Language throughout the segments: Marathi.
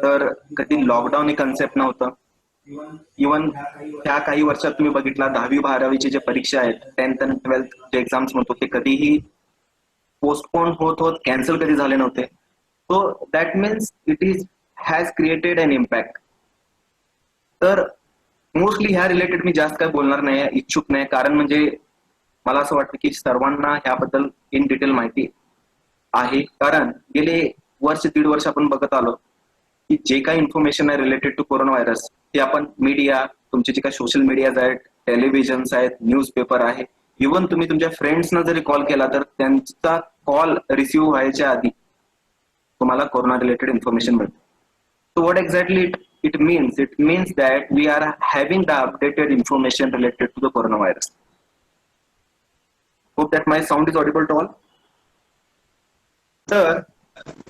तर कधी लॉकडाऊन हे कन्सेप्ट नव्हतं. इव्हन त्या काही वर्षात तुम्ही बघितला 10वी-12वीचे जे परीक्षा आहेत, 10th आणि 12th जे एक्झाम्स म्हणतो ते कधीही पोस्टपोन होत होत कॅन्सल कधी झाले नव्हते. So that means it is has created an impact. तर मोस्टली ह्या रिलेटेड मी जास्त काय बोलणार नाही, इच्छुक नाही, कारण म्हणजे मला असं वाटतं की सर्वांना ह्याबद्दल इन डिटेल माहिती आहे. कारण गेले वर्ष दीड वर्ष आपण बघत आलो की जे काही इन्फॉर्मेशन आहे रिलेटेड टू कोरोना व्हायरस ते आपण मीडिया, तुमचे जे काही सोशल मीडियाज आहेत, टेलिव्हिजन्स आहेत, न्यूजपेपर आहे, इव्हन तुम्ही तुमच्या फ्रेंड्सना जरी कॉल केला तर त्यांचा कॉल रिसिव्ह व्हायच्या आधी तुम्हाला कोरोना रिलेटेड इन्फॉर्मेशन मिळते. So what exactly it means? It means that we are having the updated information related to the coronavirus. Hope that my sound is audible to all. तर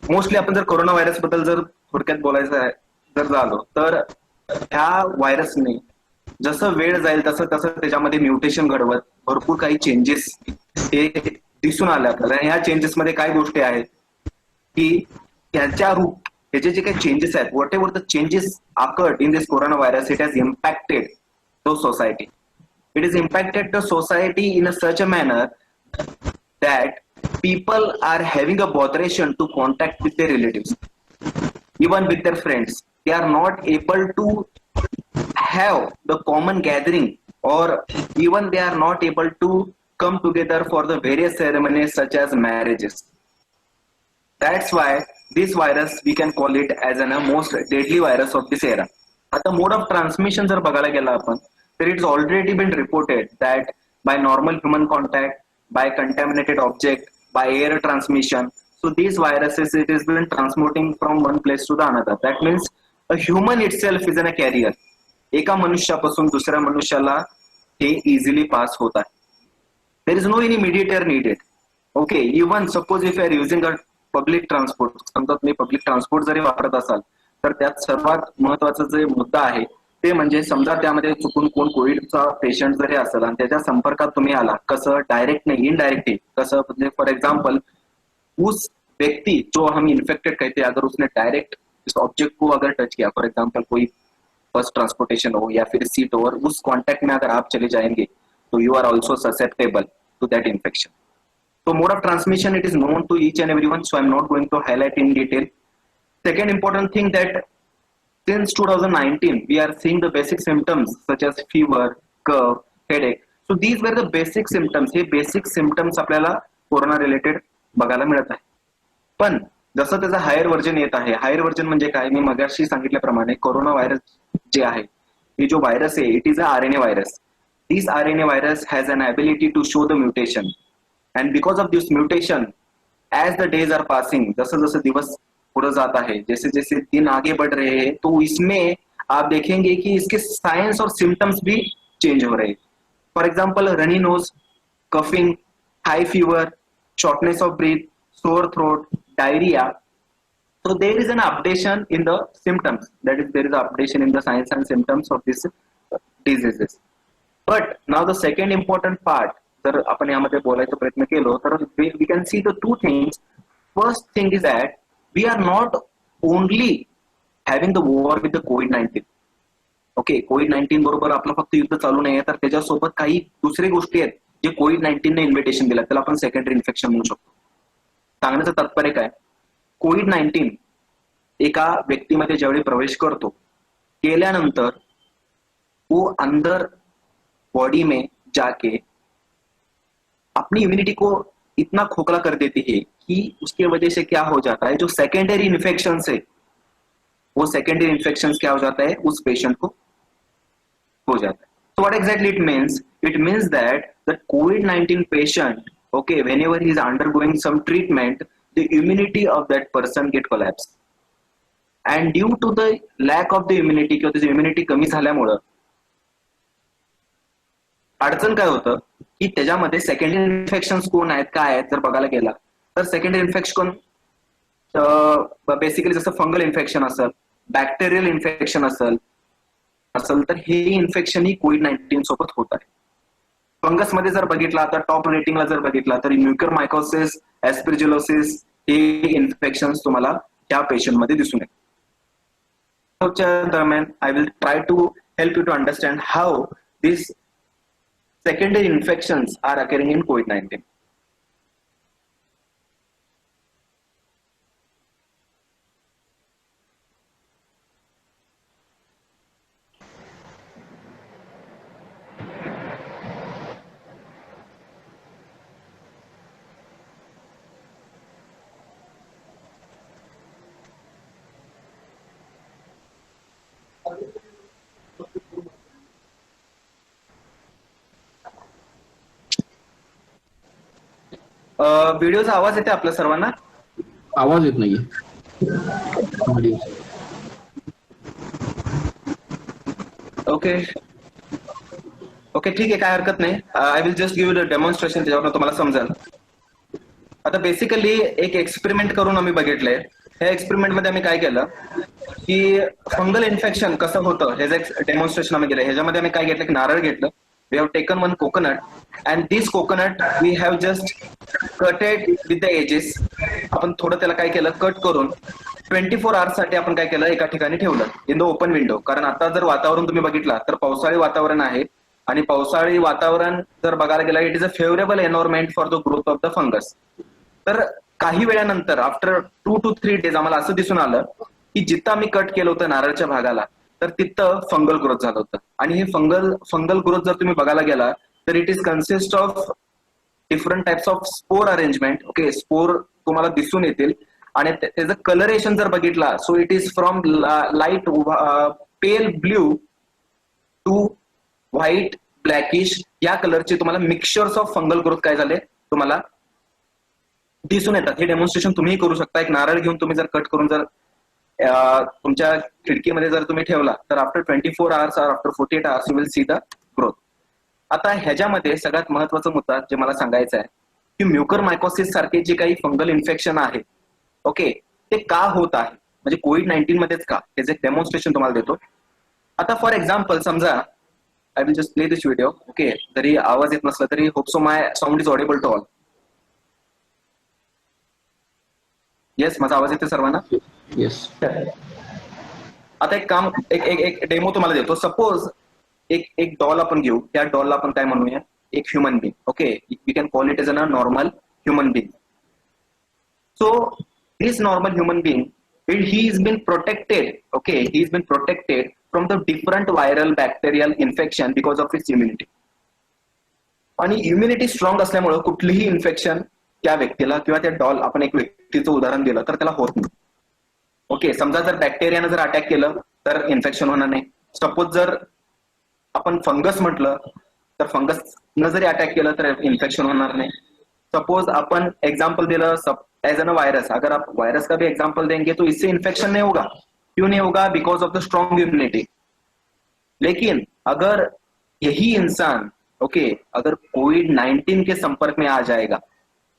मोस्टली आपण जर कोरोना व्हायरस बद्दल जर थोडक्यात बोलायचं आहे जर झालो तर ह्या व्हायरसने जसं वेळ जाईल तसं तसं त्याच्यामध्ये म्युटेशन घडवत भरपूर काही चेंजेस हे दिसून आले आपल्याला. ह्या चेंजेस मध्ये काय गोष्टी आहेत की त्याच्या रूप त्याचे जे काही चेंजेस आहेत, what ever the changes occurred in this corona virus, it has impacted the society. It is impacted the society in a such a manner that people are having a botheration to contact with their relatives, even with their friends. They are not able to have the common gathering, or even they are not able to come together for the various ceremonies such as marriages. That's why this virus we can call it as a most deadly virus of this era. आता मोड ऑफ ट्रान्समिशन जर बघायला गेला आपण तर it's already been reported that by normal human contact, by contaminated object, by air transmission. So these viruses it is been transmitting from one place to the another. That means a human itself is an a carrier. एका मनुष्यापासून दुसऱ्या मनुष्याला हे इझिली पास होत आहे. There is no any mediator needed. Okay, even suppose if you are using a public transport, समजा तुम्ही पब्लिक ट्रान्सपोर्ट जरी वापरत असाल तर त्यात सर्वात महत्वाचा जे मुद्दा आहे ते म्हणजे समजा त्यामध्ये चुकून कोण कोविडचा पेशंट जरी असेल आणि त्याच्या संपर्कात तुम्ही आला, कसं डायरेक्ट नाही इनडायरेक्टली, कसं म्हणजे फॉर एग्जाम्पल उस व्यक्ति जो हम इन्फेक्टेड कहते हैं अगर उसने डायरेक्ट इस ऑब्जेक्ट को अगर टच किया, फॉर एग्जाम्पल कोई बस ट्रांसपोर्टेशन हो या फिर सीट हो, और उस कॉन्टैक्ट में अगर आप चले जाएंगे तो you are also susceptible to that infection. So mode of transmission it is known to each and everyone, so I'm not going to highlight in detail. Second important thing that since 2019 we are seeing the basic symptoms such as fever, cough, headache. So these were the basic symptoms. हे basic symptoms आपल्याला कोरोना रिलेटेड बघायला मिळत आहे. पण जसं त्याचं हायर व्हर्जन येत आहे, हायर व्हर्जन म्हणजे काय, मी मगाशी सांगितल्याप्रमाणे कोरोना व्हायरस जे आहे हे जो व्हायरस आहे it is a RNA virus. This RNA virus has an ability to show the mutation. And because of this mutation, as the days are passing, जैसे जैसे दिवस पूरा जाता है, जैसे जैसे दिन आगे बढ़ रहे हैं, तो इसमें आप देखेंगे कि इसके साइंस और सिम्टम्स भी चेंज हो रहे हैं. For example runny nose, coughing, high fever, shortness of breath, sore throat, diarrhoea. So there is an updation in the symptoms. That is, there is an updation in the signs and symptoms of these diseases. But now the second important part, जर आपण यामध्ये बोलायचा प्रयत्न केलो तर we can see the two things. First thing is that we R not only having the war with the covid. Okay, कोविड-19 बरोबर आपलं फक्त युद्ध चालू नाही आहे, तर त्याच्यासोबत काही दुसरी गोष्टी आहेत जे कोविड-19 ने इन्व्हिटेशन दिलं, त्याला आपण सेकंडरी इन्फेक्शन म्हणू शकतो. सांगण्याचं तात्पर्य काय, कोविड-19 एका व्यक्तीमध्ये ज्यावेळी प्रवेश करतो केल्यानंतर वो अंदर बॉडी में जाके अपनी इम्यूनिटी को इतना खोखला कर देती है कि उसके वजह से क्या हो जाता है, जो सेकेंडरी इन्फेक्शन है वो सेकेंडरी इन्फेक्शन क्या हो जाता है उस पेशेंट को हो जाता है. So what exactly it means? It means that the COVID-19 patient, okay, whenever he is undergoing some treatment, the immunity of that person get collapsed. And due to the lack of the immunity किंवा त्याची इम्युनिटी कमी झाल्यामुळं अडचण काय होतं की त्याच्यामध्ये सेकंडरी इन्फेक्शन कोण आहेत काय आहेत जर बघायला गेला तर सेकंडरी इन्फेक्शन बेसिकली जसं फंगल इन्फेक्शन असेल, बॅक्टेरियल इन्फेक्शन असेल तर हे इन्फेक्शन ही कोविड-19 सोबत होत आहे. फंगस मध्ये जर बघितला तर टॉप रेटिंगला जर बघितला तर म्युकरमायकोसिस, एस्परजिलोसिस हे इन्फेक्शन तुम्हाला त्या पेशंट मध्ये दिसून येतात. दरम्यान I will try to help you to understand how these secondary infections are occurring in COVID-19. व्हिडिओचा आवाज येते आपल्या सर्वांना? आवाज येत नाहीये. ओके ओके, ठीक आहे, काय हरकत नाही. I will just give you demonstration, त्याच्यावर तुम्हाला समजेल. आता बेसिकली एक एक्सपेरिमेंट करून आम्ही बघितलंय. ह्या एक्सपेरिमेंट मध्ये आम्ही काय केलं की फंगल इन्फेक्शन कसं होतं ह्याचं एक डेमॉन्स्ट्रेशन आम्ही केलं. ह्याच्यामध्ये आम्ही काय घेतलं की नारळ घेतलं. We have taken one coconut and this coconut we have just cutted with the edges. आपण थोडं त्याला काय केलं, कट करून 24 आवर्स साठी आपण काय केलं, एका ठिकाणी ठेवलं इन द ओपन विंडो. कारण आता जर वातावरण तुम्ही बघितलं तर पावसाळी वातावरण आहे आणि पावसाळी वातावरण जर बघायला गेलं, it is a favourable environment for the growth of the fungus. तर काही वेळानंतर आफ्टर 2 to 3 days आम्हाला असं दिसून आलं की जिथं आम्ही कट केलं होतं नारळच्या भागाला, तर तिथं फंगल ग्रोथ झालं होतं. आणि हे फंगल ग्रोथ जर तुम्ही बघायला गेला तर it is consist of different types of spore arrangement. Okay, spore तुम्हाला दिसून येतील आणि त्याचं कलरेशन जर बघितला, so it is from light pale blue to white blackish या कलरचे तुम्हाला मिक्सचर्स ऑफ फंगल ग्रोथ काय झाले तुम्हाला दिसून येतात. हे डेमॉन्स्ट्रेशन तुम्ही करू शकता. एक नारळ घेऊन तुम्ही जर कट करून जर तुमच्या खिडकीमध्ये जर तुम्ही ठेवला तर आफ्टर 24 आवर्स और after 48 hours you will see the growth. आता ह्याच्यामध्ये सगळ्यात महत्वाचा मुद्दा जे मला सांगायचा आहे की म्युकर मायकोसिस सारखे जे काही फंगल इन्फेक्शन आहे, ओके, ते का होत आहे, म्हणजे COVID-19 मध्येच का, त्याचं एक डेमॉन्स्ट्रेशन तुम्हाला देतो. आता फॉर एक्झाम्पल समजा I will just play this video. Okay, जरी आवाज येत नसला तरी hope so my sound is audible to all. Yes, माझा आवाज येतो सर्वांना? येस. आता एक काम, एक डेमो तुम्हाला देतो. सपोज एक डॉल आपण घेऊ. त्या डॉलला आपण काय म्हणूया, एक human being. Okay, we can call it as a normal human being. So this normal human being, he has been protected. Okay, he has been protected from the different viral bacterial infection because of its immunity. आणि इम्युनिटी स्ट्रॉंग असल्यामुळे कुठलीही इन्फेक्शन त्या व्यक्तीला किंवा त्या डॉल, आपण एक व्यक्तीचं उदाहरण दिलं तर त्याला होत नाही. ओके, समजा जर बॅक्टेरियानं जर अटॅक केलं तर इन्फेक्शन होणार नाही. सपोज जर आपण फंगस म्हटलं तर फंगसनं जरी अटॅक केलं तर इन्फेक्शन होणार नाही. सपोज अपन एग्जाम्पल दिलं एज एन वायरस, अगर आप वायरस का भी एग्जाम्पल देंगे तो इससे इन्फेक्शन नहीं होगा. क्यों नहीं होगा? Because of the strong immunity. लेकिन अगर यही इंसान ओके अगर कोविड-19 के संपर्क में आ जाएगा,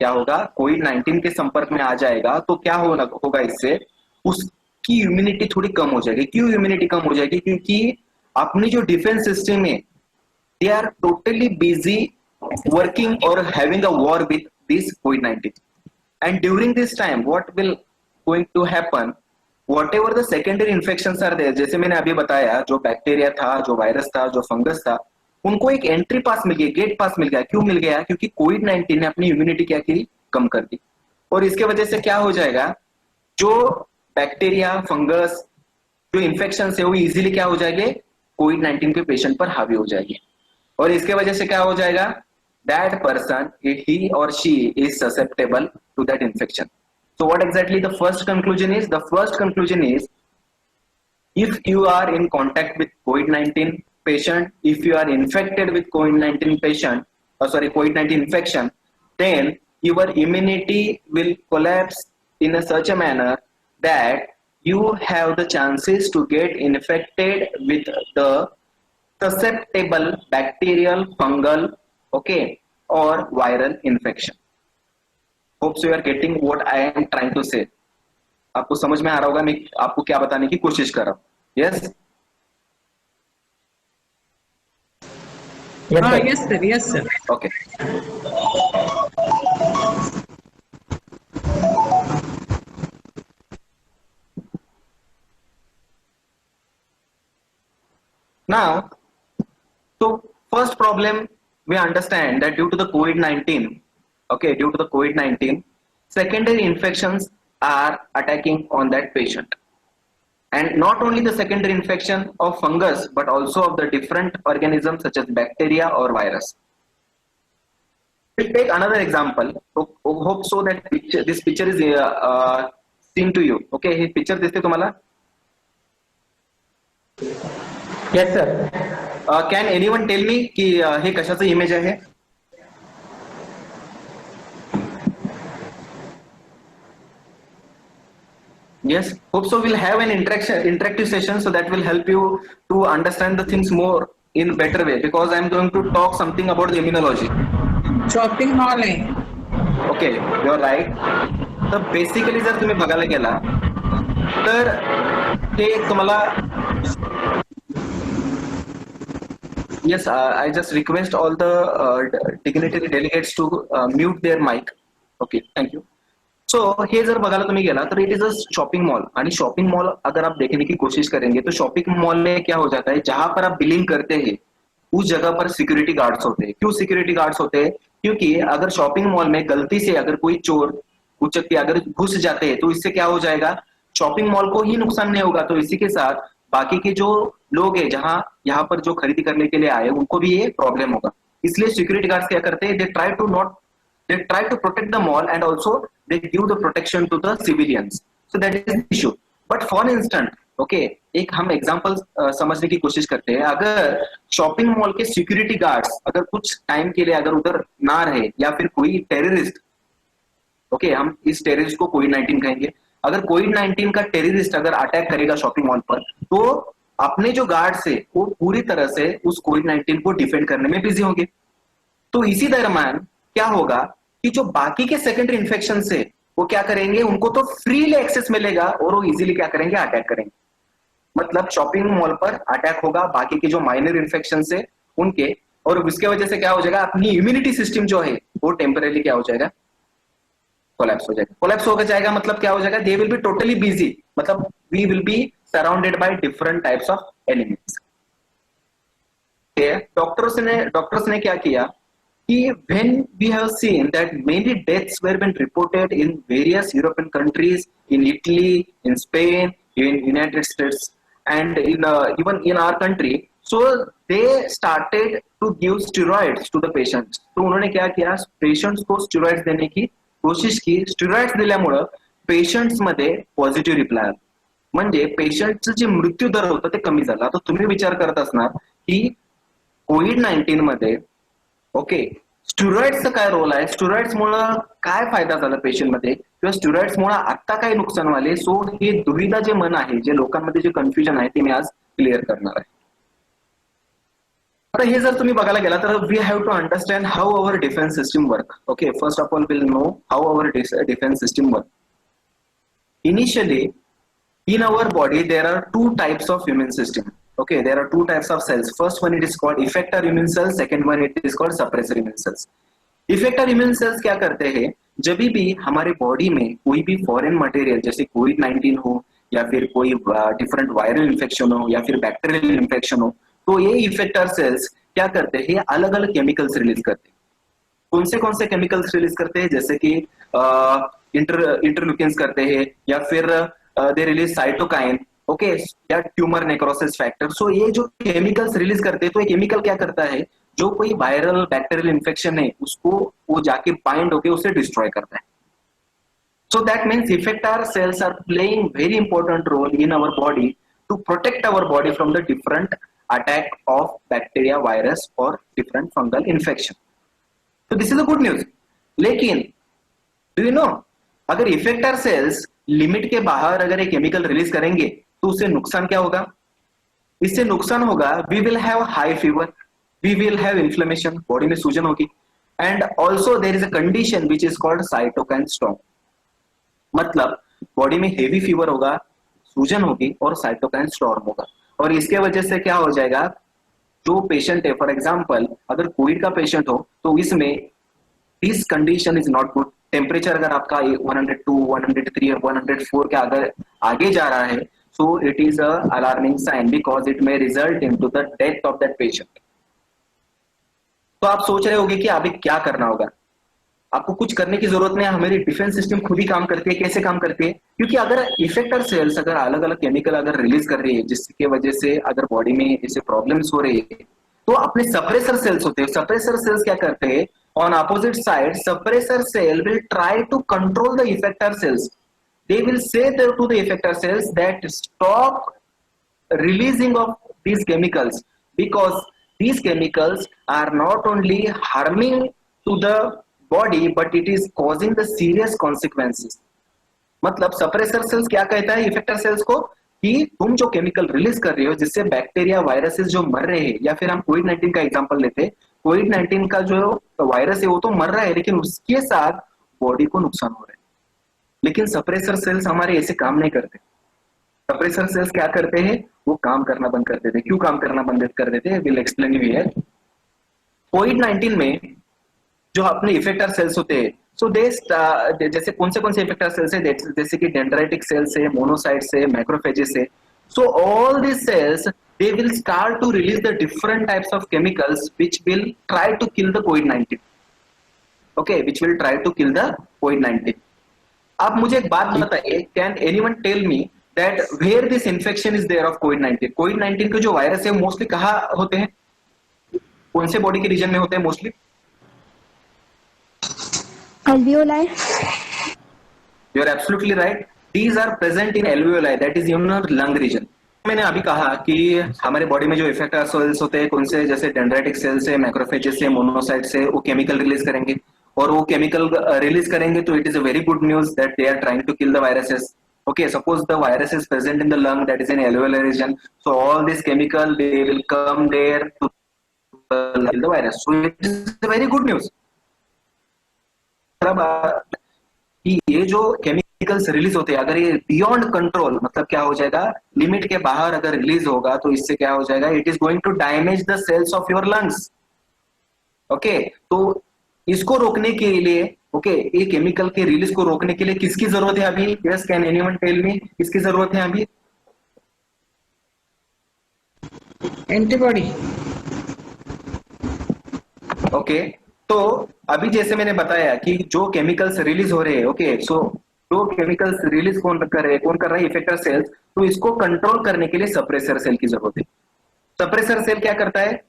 क्या होगा, कोविड-19 के संपर्क में आ जाएगा तो क्या होगा इससे, उसकी इम्यूनिटी थोड़ी कम हो जाएगी. क्यों इम्यूनिटी कम हो जाएगी? क्योंकि अपनी जो डिफेंस सिस्टम है they are totally busy working or having a war with this COVID-19. And during this time what will going to happen, whatever the secondary infections are there, जैसे मैंने अभी बताया, जो बैक्टीरिया था, जो वायरस था, जो फंगस था, उनको एक एंट्री पास मिल गया, गेट पास मिल गया. क्यों मिल गया? क्योंकि कोविड-19 ने अपनी इम्यूनिटी क्या की, कम कर दी. और इसके वजह से क्या हो जाएगा, जो बैक्टीरिया फंगस जो इन्फेक्शन है वो इजीली क्या हो जाएंगे, कोविड-19 के पेशेंट पर हावी हो जाएंगे. और इसके वजह से क्या हो जाएगा, दैट पर्सन ही और she is susceptible to that infection. So what exactly the first conclusion is, the first conclusion is if you are in contact with COVID-19 patient, if you are infected with COVID-19 patient, COVID-19 infection, then your immunity will collapse in such a manner that you have the chances to get infected with the susceptible bacterial, fungal, okay, or viral infection. Hope so you are getting what I am trying to say. आपको समझ में आ रहा होगा मैं आपको क्या बताने की कोशिश कर रहा हूं. Yes yes sir. Okay. Now, so first problem we understand that due to the COVID-19, okay, due to the COVID-19, secondary infections are attacking on that patient. And not only the secondary infection of fungus, but also of the different organisms such as bacteria or virus. We'll take another example. Hope so that this picture is seen to you. Okay, हे picture दिसते तुम्हाला? Yes, sir. Can anyone tell me की हे कशाचं इमेज आहे? Yes, hope so. We'll have an interactive session, so that will help you to understand the things more in better way, because I'm going to talk something about the immunology. Shopping mall आहे. Okay, your right. तर बेसिकली जर तुम्ही बघायला गेला तर ते तुम्हाला yes, I just request all the dignitary delegates to mute their mic. Okay, thank you. So हे जर बघायला तुम्ही गेला तो it is a shopping mall, आणि शॉपिंग मॉल अगर आप देखने की कोशिश करेंगे तो शॉपिंग मॉल में क्या हो जाता है, जहां पर आप बिलिंग करते हैं उस जगह पर सिक्योरिटी गार्ड्स होते हैं. क्यों सिक्योरिटी गार्ड्स होते हैं? क्योंकि अगर शॉपिंग मॉल में गलती से अगर कोई चोर उचक्के अगर घुस जाते हैं तो इससे क्या हो जाएगा, शॉपिंग मॉल को ही नुकसान नहीं होगा, तो इसी के साथ बाकी के जो लोग हैं जहां यहाँ पर जो खरीदी करने के लिए आए उनको भी ये प्रॉब्लम होगा. इसलिए सिक्योरिटी गार्ड्स क्या करते हैं, दे try to protect the mall, and also they give the protection to the civilians. So that is the issue. But for instance, okay, एक हम एग्जांपल समझने की कोशिश करते हैं. अगर शॉपिंग मॉल के सिक्योरिटी गार्ड्स अगर कुछ टाइम के लिए अगर उधर ना रहे, या फिर कोई टेररिस्ट, ओके, हम इस टेररिस्ट को कोविड-19 कहेंगे, अगर कोविड-19 का टेररिस्ट अगर अटैक करेगा शॉपिंग मॉल पर, तो अपने जो गार्ड्स है वो पूरी तरह से उस कोविड-19 को डिफेंड करने में बिजी होंगे. तो इसी दरम्यान क्या होगा कि जो बाकी के सेकेंडरी इन्फेक्शन से वो क्या करेंगे, उनको तो फ्रीली एक्सेस मिलेगा और वो इजीली क्या करेंगे, अटैक करेंगे. मतलब शॉपिंग मॉल पर अटैक होगा बाकी के जो माइनर इन्फेक्शन से उनके, और उसके वजह से क्या हो जाएगा, अपनी इम्यूनिटी सिस्टम जो है वो टेम्परेली क्या हो जाएगा, कोलैप्स हो जाएगा. कोलैप्स हो जाएगा मतलब क्या हो जाएगा, they will be totally busy, मतलब we will be surrounded by different types of enemies. Doctors ने क्या किया कि when we have seen that many deaths were been reported in various European countries, in Italy, in Spain, in United States, and in even in our country, so they started to give steroids to the patients. तो उन्होंने क्या किया, patients को steroids देने की कोशिश की. steroids दिल्यामुळं patients मध्ये पॉझिटिव्ह रिप्लाय आला, म्हणजे पेशंटचं जे मृत्यू दर होता ते कमी झाला. तर तुम्ही विचार करत असणार की कोविड-19 मध्ये ओके, स्टेरॉइड्सचा काय रोल आहे, स्टेरॉइड्समुळे काय फायदा झाला पेशंट मध्ये, किंवा स्टेरॉइड्समुळे आता काय नुकसान झाले. सो हे दुविधा जे मन आहे, जे लोकांमध्ये जे कन्फ्युजन आहे ते मी आज क्लिअर करणार आहे. आता हे जर तुम्ही बघायला गेला तर we have to understand how our defence system work. Okay, first of all will know how our defence system work. Initially in our body there are two types of immune system. Okay, there are two types of cells. First one it is called effector immune cells, second one it is called suppressor immune cells. Effector immune cells क्या करते हैं, जब भी हमारे बॉडी में कोई भी फॉरेन मटेरियल जैसे कोविड-19 हो, या फिर कोई डिफरेंट वायरल इन्फेक्शन हो, या फिर बैक्टीरियल इन्फेक्शन हो, तो ये इफेक्टर सेल्स क्या करते हैं, अलग अलग केमिकल्स रिलीज करते हैं. कौन से केमिकल्स रिलीज करते हैं, जैसे कि इंटरल्यूकिन्स करते हैं, या फिर दे रिलीज साइटोकाइन, ओके, या ट्यूमर नेक्रोसिस फैक्टर. सो ये जो केमिकल्स रिलीज करते हैं, तो ये केमिकल क्या करता है, जो कोई वायरल बैक्टीरियल इन्फेक्शन है उसको वो जाके बाइंड होके उसे डिस्ट्रॉय करता है. So that means effector cells are playing very important role in our body to protect our body from the different attack of bacteria, virus और डिफरेंट फंगल इन्फेक्शन. तो this is the good news. लेकिन डू यू नो, अगर इफेक्टर सेल्स लिमिट के बाहर अगर एक केमिकल रिलीज करेंगे तो उससे नुकसान क्या होगा, इससे नुकसान होगा we will have high fever, we will have inflammation, body में सूजन होगी, and also there is a condition which is called cytokine storm. मतलब बॉडी में हेवी फीवर होगा, सूजन होगी और साइटोकाइन स्टॉर्म होगा. और इसके वजह से क्या हो जाएगा, जो पेशेंट है, फॉर एग्जाम्पल अगर कोविड का पेशेंट हो तो इसमें this condition is not good. Temperature अगर आपका 102, 103 और 104 के अगर आगे जा रहा है, so it is a alarming sign because it may result into the death of that patient. तो आप सोच रहे होंगे कि अभी क्या करना होगा। आपको कुछ करने की जरूरत नहीं है, हमारी डिफेंस सिस्टम खुद ही काम करती है। कैसे काम करती है? क्योंकि अगर इफेक्टर सेल्स अगर अलग अलग केमिकल अगर रिलीज कर रही है जिसकी वजह से अगर बॉडी में ऐसे प्रॉब्लम्स हो रही है, तो अपने सप्रेसर सेल्स होते हैं, सप्रेसर सेल्स क्या करते हैं, on opposite side suppressor cell will try to control the effector cells. They will say to the effector cells that stop releasing of these chemicals because these chemicals are not only harming to the body but it is causing the serious consequences. मतलब सप्रेसर सेल्स क्या कहता है इफेक्टर सेल्स को कि तुम जो केमिकल रिलीज कर रहे हो जिससे बैक्टीरिया वायरसेस जो मर रहे हैं, या फिर हम कोविड-19 का एग्जांपल लेते हैं, कोविड-19 का जो वायरस है वो तो मर रहा है लेकिन उसके साथ बॉडी को नुकसान हो रहा है। लेकिन सप्रेसर सेल्स हमारे ऐसे काम नहीं करते। सप्रेसर सेल्स क्या करते हैं, वो काम करना बंद कर देते हैं। क्यों काम करना बंद कर देते हैं, विल एक्सप्लेन यू हियर। कोविड-19 में जो अपने इफेक्टर सेल्स होते हैं, सो दे जैसे कौन से इफेक्टर सेल्स है, जैसे कि डेंड्राइटिक सेल्स है, मोनोसाइट्स है, मैक्रोफेजेस है। So all this cells they will start to release the different types of chemicals which will try to kill the covid. Okay, which will try to kill the कोविड-19। आप मुझे एक बात बताइए, can anyone tell me that where this infection is there of COVID-19? COVID-19 के जो वायरस है मोस्टली कहाँ होते हैं, कौन से बॉडी के रीजन में होते हैं mostly? alveoli. You are absolutely right. These are present in alveoli, that is in your lung region. मैंने अभी कहा कि हमारे बॉडी में जो इफेक्टर सेल्स होते हैं, कौन से, जैसे डेंड्राइटिक सेल्स है, मैक्रोफेजेस है, मोनोसाइट्स है, वो केमिकल रिलीज करेंगे, और वो केमिकल रिलीज करेंगे तो it is a very good news that they are trying to kill the viruses. Okay, suppose the virus is present in the lung, that is in alveolar region, so all this chemical they will come there to kill the virus. So it is a very good news. कि ये जो केमिकल्स रिलीज होते हैं अगर ये बियॉन्ड कंट्रोल, मतलब क्या हो जाएगा, लिमिट के बाहर अगर रिलीज होगा तो इससे क्या हो जाएगा, it is going to damage the cells of your lungs. Okay, तो इसको रोकने के लिए, ओके, ये केमिकल के रिलीज को रोकने के लिए किसकी जरूरत है अभी? Yes, can anyone tell me किसकी जरूरत है अभी? एंटीबॉडी. ओके, तो अभी जैसे मैंने बताया कि जो केमिकल्स रिलीज हो रहे हैं, ओके, सो जो केमिकल्स रिलीज कौन कर रहा है, इफेक्टर सेल्स, तो इसको कंट्रोल करने के लिए सप्रेसर सेल की जरूरत है. सप्रेसर सेल क्या करता है?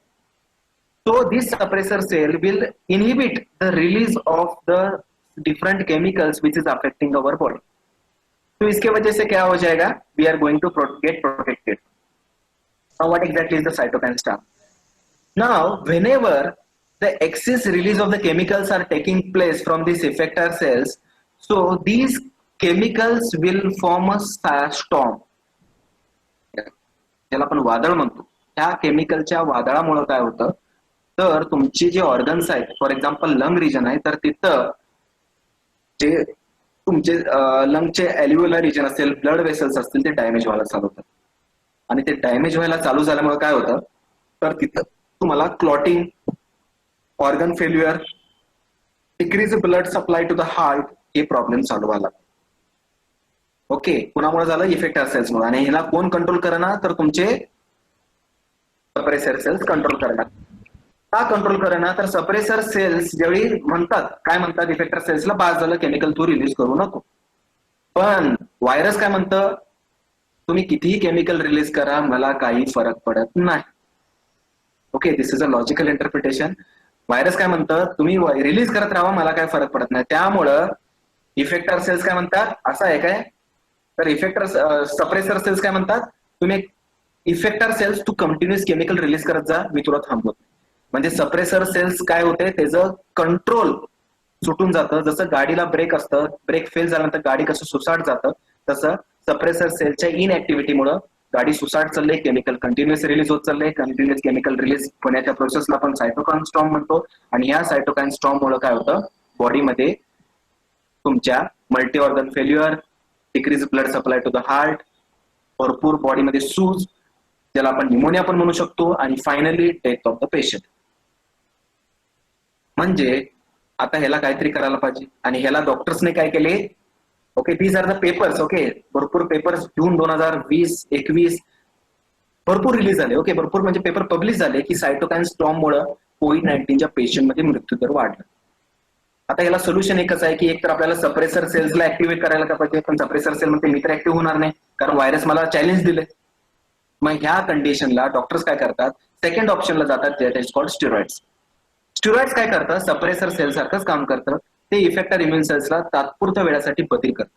So this suppressor cell will inhibit the release of the different chemicals which is affecting our body. तो इसके वजह से क्या हो जाएगा? We are going to get protected. Now what exactly is the cytokine storm? Now whenever the excess release of the chemicals are taking place from these effector cells, so these chemicals will form a storm. ज्याला आपण वादळ म्हणतो, त्या केमिकलच्या वादळामुळे काय होतं, तर तुमचे जे ऑर्गन्स आहेत, फॉर एक्झाम्पल लंग रिजन आहे, तर तिथं जे तुमचे लंगचे अल्व्हेओलर रिजन असेल, ब्लड वेसल्स असतील, ते डॅमेज व्हायला चालू होतात. आणि ते डॅमेज व्हायला चालू झाल्यामुळे काय होतं, तर तिथं तुम्हाला clotting, organ failure, decrease blood supply to the heart, हे प्रॉब्लेम चालू व्हायला. ओके, कुणामुळे झालं? इफेक्टर सेल्समुळे. आणि ह्याला कोण कंट्रोल करणार? तर तुमचे सप्रेसर सेल्स कंट्रोल करणार. का कंट्रोल करेना? तर सप्रेसर सेल्स ज्यावेळी म्हणतात, काय म्हणतात, इफेक्टर सेल्सला बास झालं, केमिकल तू रिलीज करू नको. पण व्हायरस काय म्हणतं, तुम्ही कितीही केमिकल रिलीज करा, मला काही फरक पडत नाही. Okay, this is a logical interpretation. Virus काय म्हणतं, तुम्ही रिलीज करत राहा, मला काय फरक पडत नाही. त्यामुळं इफेक्टर सेल्स काय म्हणतात, असं आहे काय, तर इफेक्टर सप्रेसर सेल्स काय म्हणतात, तुम्ही इफेक्टर सेल्स तू कंटिन्युअस केमिकल रिलीज करत जा, मी तुला थांबवत. म्हणजे सप्रेसर सेल्स काय होते, त्याचं कंट्रोल सुटून जातं. जसं गाडीला ब्रेक असतं, ब्रेक फेल झाल्यानंतर गाडी कसं सुसाट जातं, तसं सप्रेसर सेलच्या इनऍक्टिव्हिटीमुळे गाडी सुसाट चालले, केमिकल कंटिन्युअस रिलीज होत चालले. कंटिन्युअस केमिकल रिलीज होण्याच्या प्रोसेसला आपण सायटोकाइन स्टॉर्म म्हणतो. आणि या सायटोकाइन स्टॉर्म मुळे काय होतं, बॉडीमध्ये तुमच्या multi organ failure, decrease blood supply to the heart, भरपूर बॉडीमध्ये सूज, ज्याला आपण निमोनिया पण म्हणू शकतो, आणि finally death of the patient. म्हणजे आता ह्याला काहीतरी करायला पाहिजे. आणि ह्याला डॉक्टर्सने काय केले, okay, these are the papers. Okay, भरपूर पेपर्स जून 2020-21 भरपूर रिलीज झाले. ओके, भरपूर म्हणजे पेपर पब्लिश झाले की सायटोकाईन स्टॉर्ममुळे कोविड-19च्या पेशंटमध्ये मृत्यूदर वाढला. आता याला सोल्युशन एकच आहे की एक तर आपल्याला सप्रेसर सेल्सला ऍक्टिव्हेट करायला पाहिजे, पण सप्रेसर सेल मध्ये मी तर ऍक्टिव्ह होणार नाही कारण व्हायरस मला चॅलेंज दिले. मग ह्या कंडिशनला डॉक्टर्स काय करतात, सेकंड ऑप्शनला जातात, that is called steroids. Steroids काय करतात, सप्रेसर सेल सारखंच काम करतं. ते इफेक्टर इम्युन सेल्सला तात्पुरत्या वेळासाठी बधीर करतं.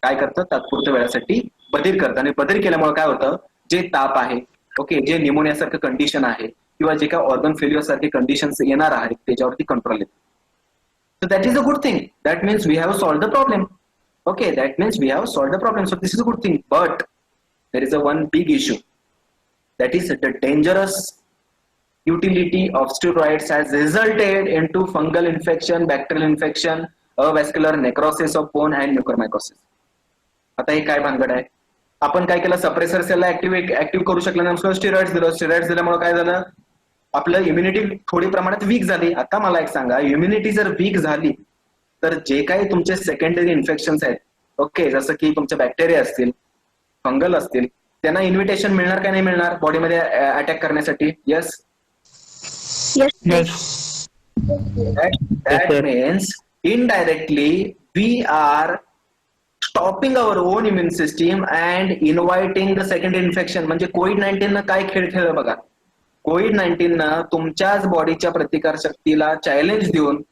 काय करतं, तात्पुरत्या वेळासाठी बधीर करतं. आणि बधीर केल्यामुळे काय होतं, जे ताप आहे, ओके, जे निमोनियासारखं कंडिशन आहे किंवा जे काय ऑर्गन फेल्युअर सारखे कंडिशन्स येणार आहेत त्याच्यावरती कंट्रोल येतं. So that is a good thing. That means we have solved the problem. Okay, that means we have solved the problem. So this is a good thing. But there is a one big issue. That is the dangerous utility of steroids has resulted into fungal infection, bacterial infection, avascular necrosis of bone and mucormycosis. आता हे काय भानगड आहे, आपण काय केलं, सप्रेसर सेलला ऍक्टिव्ह करू शकलं नाही, स्टिरॉइड्स दिलं. स्टिरॉइड्स दिल्यामुळे काय झालं, आपलं इम्युनिटी थोडी प्रमाणात वीक झाली. आता मला एक सांगा, इम्युनिटी जर वीक झाली तर जे काही तुमचे सेकंडरी इन्फेक्शन्स आहेत, ओके, जसं की तुमचे बॅक्टेरिया असतील, फंगल असतील, त्यांना इन्व्हिटेशन मिळणार का नाही मिळणार बॉडीमध्ये अटॅक करण्यासाठी? Yes. That means indirectly we are stopping our own immune system and inviting the secondary infection. म्हणजे कोविड-19 काय खेळ खेळलं बघा, कोविड-19 तुमच्याच बॉडीच्या प्रतिकार शक्तीला चॅलेंज देऊन,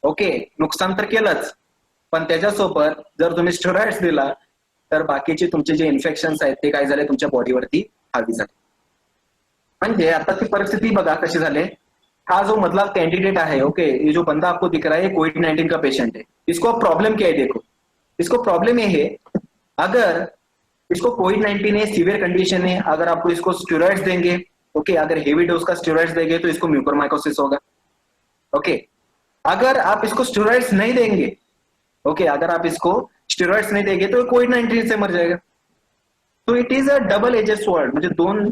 ओके, नुकसान तर केलंच, पण त्याच्यासोबत जर तुम्ही स्टेरॉइड्स दिला तर बाकीचे तुमचे जे इन्फेक्शन्स आहेत ते काय झाले, तुमच्या बॉडीवरती हावी झाले. म्हणजे आता ती परिस्थिती बघा कशी झाली. हा जो मधला कैंडिडेट है, ओके, ये जो बंदा आपको दिख रहा है कोविड-19 का पेशेंट है. इसको प्रॉब्लम क्या है, देखो, इसको प्रॉब्लम ये है, अगर इसको कोविड-19 है, सीवियर कंडीशन है, अगर आपको इसको स्टेरॉइड्स देंगे, ओके, अगर हेवी डोज का स्टेरॉइड्स देंगे तो इसको म्यूकोरमाइकोसिस होगा. ओके, अगर आप इसको स्टेरॉइड्स नहीं देंगे, ओके, अगर आप इसको स्टेरॉइड्स नहीं देंगे तो कोविड-19 से मर जाएगा. तो it is a double aged sword, म्हणजे दोन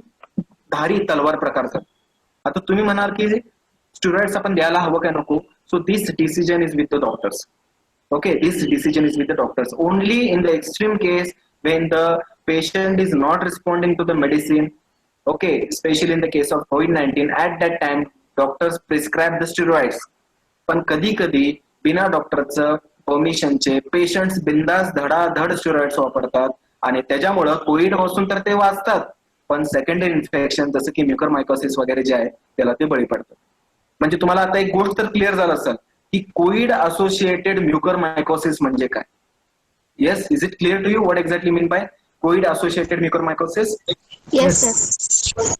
धारी तलवार प्रकारचं. आता तुम्ही म्हणाल की स्टेरॉइड्स आपण द्यायला हवं का नको. So this decision is with the doctors. Okay, this decision is with the doctors. Only in the extreme case when the patient is not responding to the medicine, okay, especially in the case of COVID-19, at that time doctors prescribe the steroids. पण कधी कधी बिना डॉक्टरचं परमिशनचे पेशंट्स बिंदास धडाधड स्टेरॉइड्स वापरतात आणि त्याच्यामुळं कोविड पासून तर ते वाचतात, पण सेकंडरी इन्फेक्शन जसं की म्युकरमायकोसिस वगैरे जे आहे त्याला ते बळी पडतात. म्हणजे तुम्हाला आता एक गोष्ट तर क्लिअर झालं असेल की कोविड असोसिएटेड म्युकरमायकोसिस म्हणजे काय. Yes, is it clear to you what exactly mean by COVID associated mucormycosis? Yes, sir.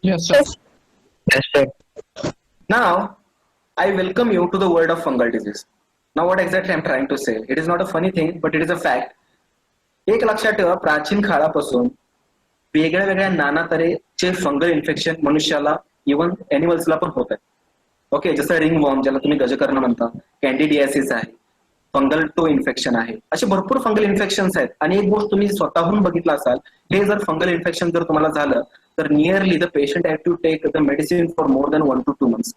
Yes, sir. Yes, sir. Now, I welcome you to the world of fungal disease. Now, what exactly I'm trying to say? It is not a funny thing, but it is a fact. एक लक्षात ठेवा, प्राचीन काळापासून वेगळ्या वेगळ्या नाना तऱ्हेचे फंगल इन्फेक्शन मनुष्याला, इव्हन एनिमल्सला पण होत आहे. ओके, जसं रिंग वॉर्म ज्याला तुम्ही गजकर्ण म्हणता, कॅन्डिडियासिस आहे, फंगल टो इन्फेक्शन आहे, असे भरपूर फंगल इन्फेक्शन्स आहेत. आणि एक गोष्ट तुम्ही स्वतःहून बघितलं असाल, हे जर फंगल इन्फेक्शन जर तुम्हाला झालं तर nearly the patient have to take the medicine for more than 1 to 2 months.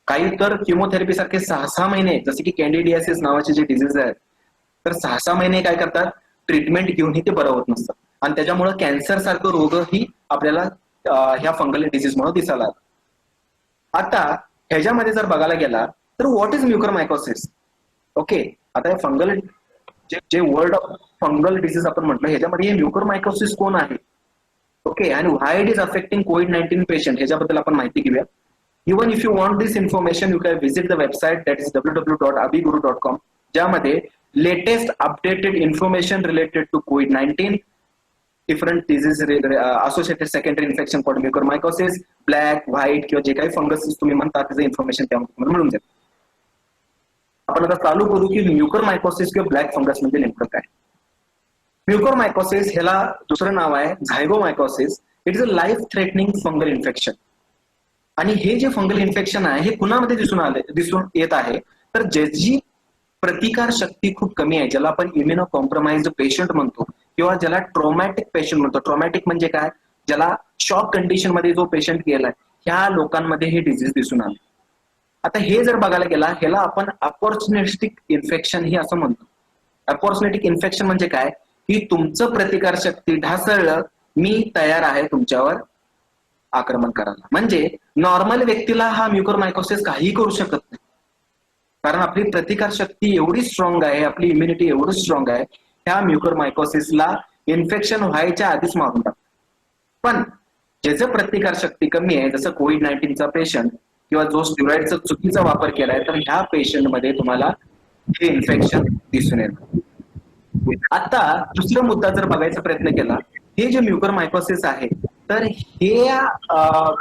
काही तर किमोथेरपी सारखे 6-6 महिने, जसे की कॅन्डिडियासिस नावाचे जे डिझीज आहेत, तर 6-6 महिने काय करतात, ट्रीटमेंट घेऊनही ते बरं होत नसतं. आणि त्याच्यामुळे कॅन्सर सारखं रोगही आपल्याला ह्या फंगल डिझीजमुळे दिसायला. आता ह्याच्यामध्ये जर बघायला गेला तर व्हॉट इज म्युकरमायकोसिस. ओके, आता फंगल जे वर्ल्ड ऑफ फंगल डिसीज आपण म्हटलं, ह्याच्यामध्ये म्युकरमायकोसिस कोण आहे, ओके, आणि व्हाय इट इज अफेक्टिंग कोविड-19 पेशंट, ह्याच्याबद्दल आपण माहिती घेऊया. Even if you want this information you can visit the website that is www.abhiguru.com, ज्यामध्ये latest updated information related to कोविड-19, different disease associated secondary infection called mucormycosis, black, white किंवा जे काही फंगस तुम्ही म्हणता त्याचं इन्फॉर्मेशन त्यामध्ये तुम्हाला मिळून जाईल. आपण आता चालू करू की म्युकरमायकोसिस किंवा ब्लॅक फंगस म्हणजे नेमकं काय. म्युकरमायकोसिस ह्याला दुसरं नाव आहे zygomycosis. It is a life threatening fungal infection. आणि हे जे फंगल इन्फेक्शन आहे हे कुणामध्ये दिसून येत आहे, तर ज्याची प्रतिकार शक्ती खूप कमी आहे, ज्याला आपण इम्युनो कॉम्प्रोमाइज पेशंट म्हणतो किंवा ज्याला ट्रॉमॅटिक पेशंट म्हणतो. ट्रॉमॅटिक म्हणजे काय, ज्याला शॉक कंडिशन मध्ये जो पेशंट गेलाय, ह्या लोकांमध्ये हे डिझीज दिसून आले. आता हे जर बघायला गेला, ह्याला आपण अपॉर्च्युनिस्टिक इन्फेक्शन ही असं म्हणतो. अपॉर्च्युनिटिक इन्फेक्शन म्हणजे काय, की तुमचं प्रतिकारशक्ती ढासळलं, मी तयार आहे तुमच्यावर आक्रमण करायला. म्हणजे नॉर्मल व्यक्तीला हा म्युकरमायकोसिस काही करू शकत नाही, कारण आपली प्रतिकारशक्ती एवढी स्ट्रॉंग आहे, आपली इम्युनिटी एवढी स्ट्रॉंग आहे, ह्या म्युकरमायकोसिसला इन्फेक्शन व्हायच्या आधीच मारून टाकतो. पण ज्याचं प्रतिकारशक्ती कमी आहे, जसं कोविड-19चा पेशंट किंवा जो स्टिरॉइडचा चुकीचा वापर केलाय, तर ह्या पेशंटमध्ये तुम्हाला हे इन्फेक्शन दिसून येतं. आता दुसरा मुद्दा जर बघायचा प्रयत्न केला, हे जे म्युकरमायकोसिस आहे, तर हे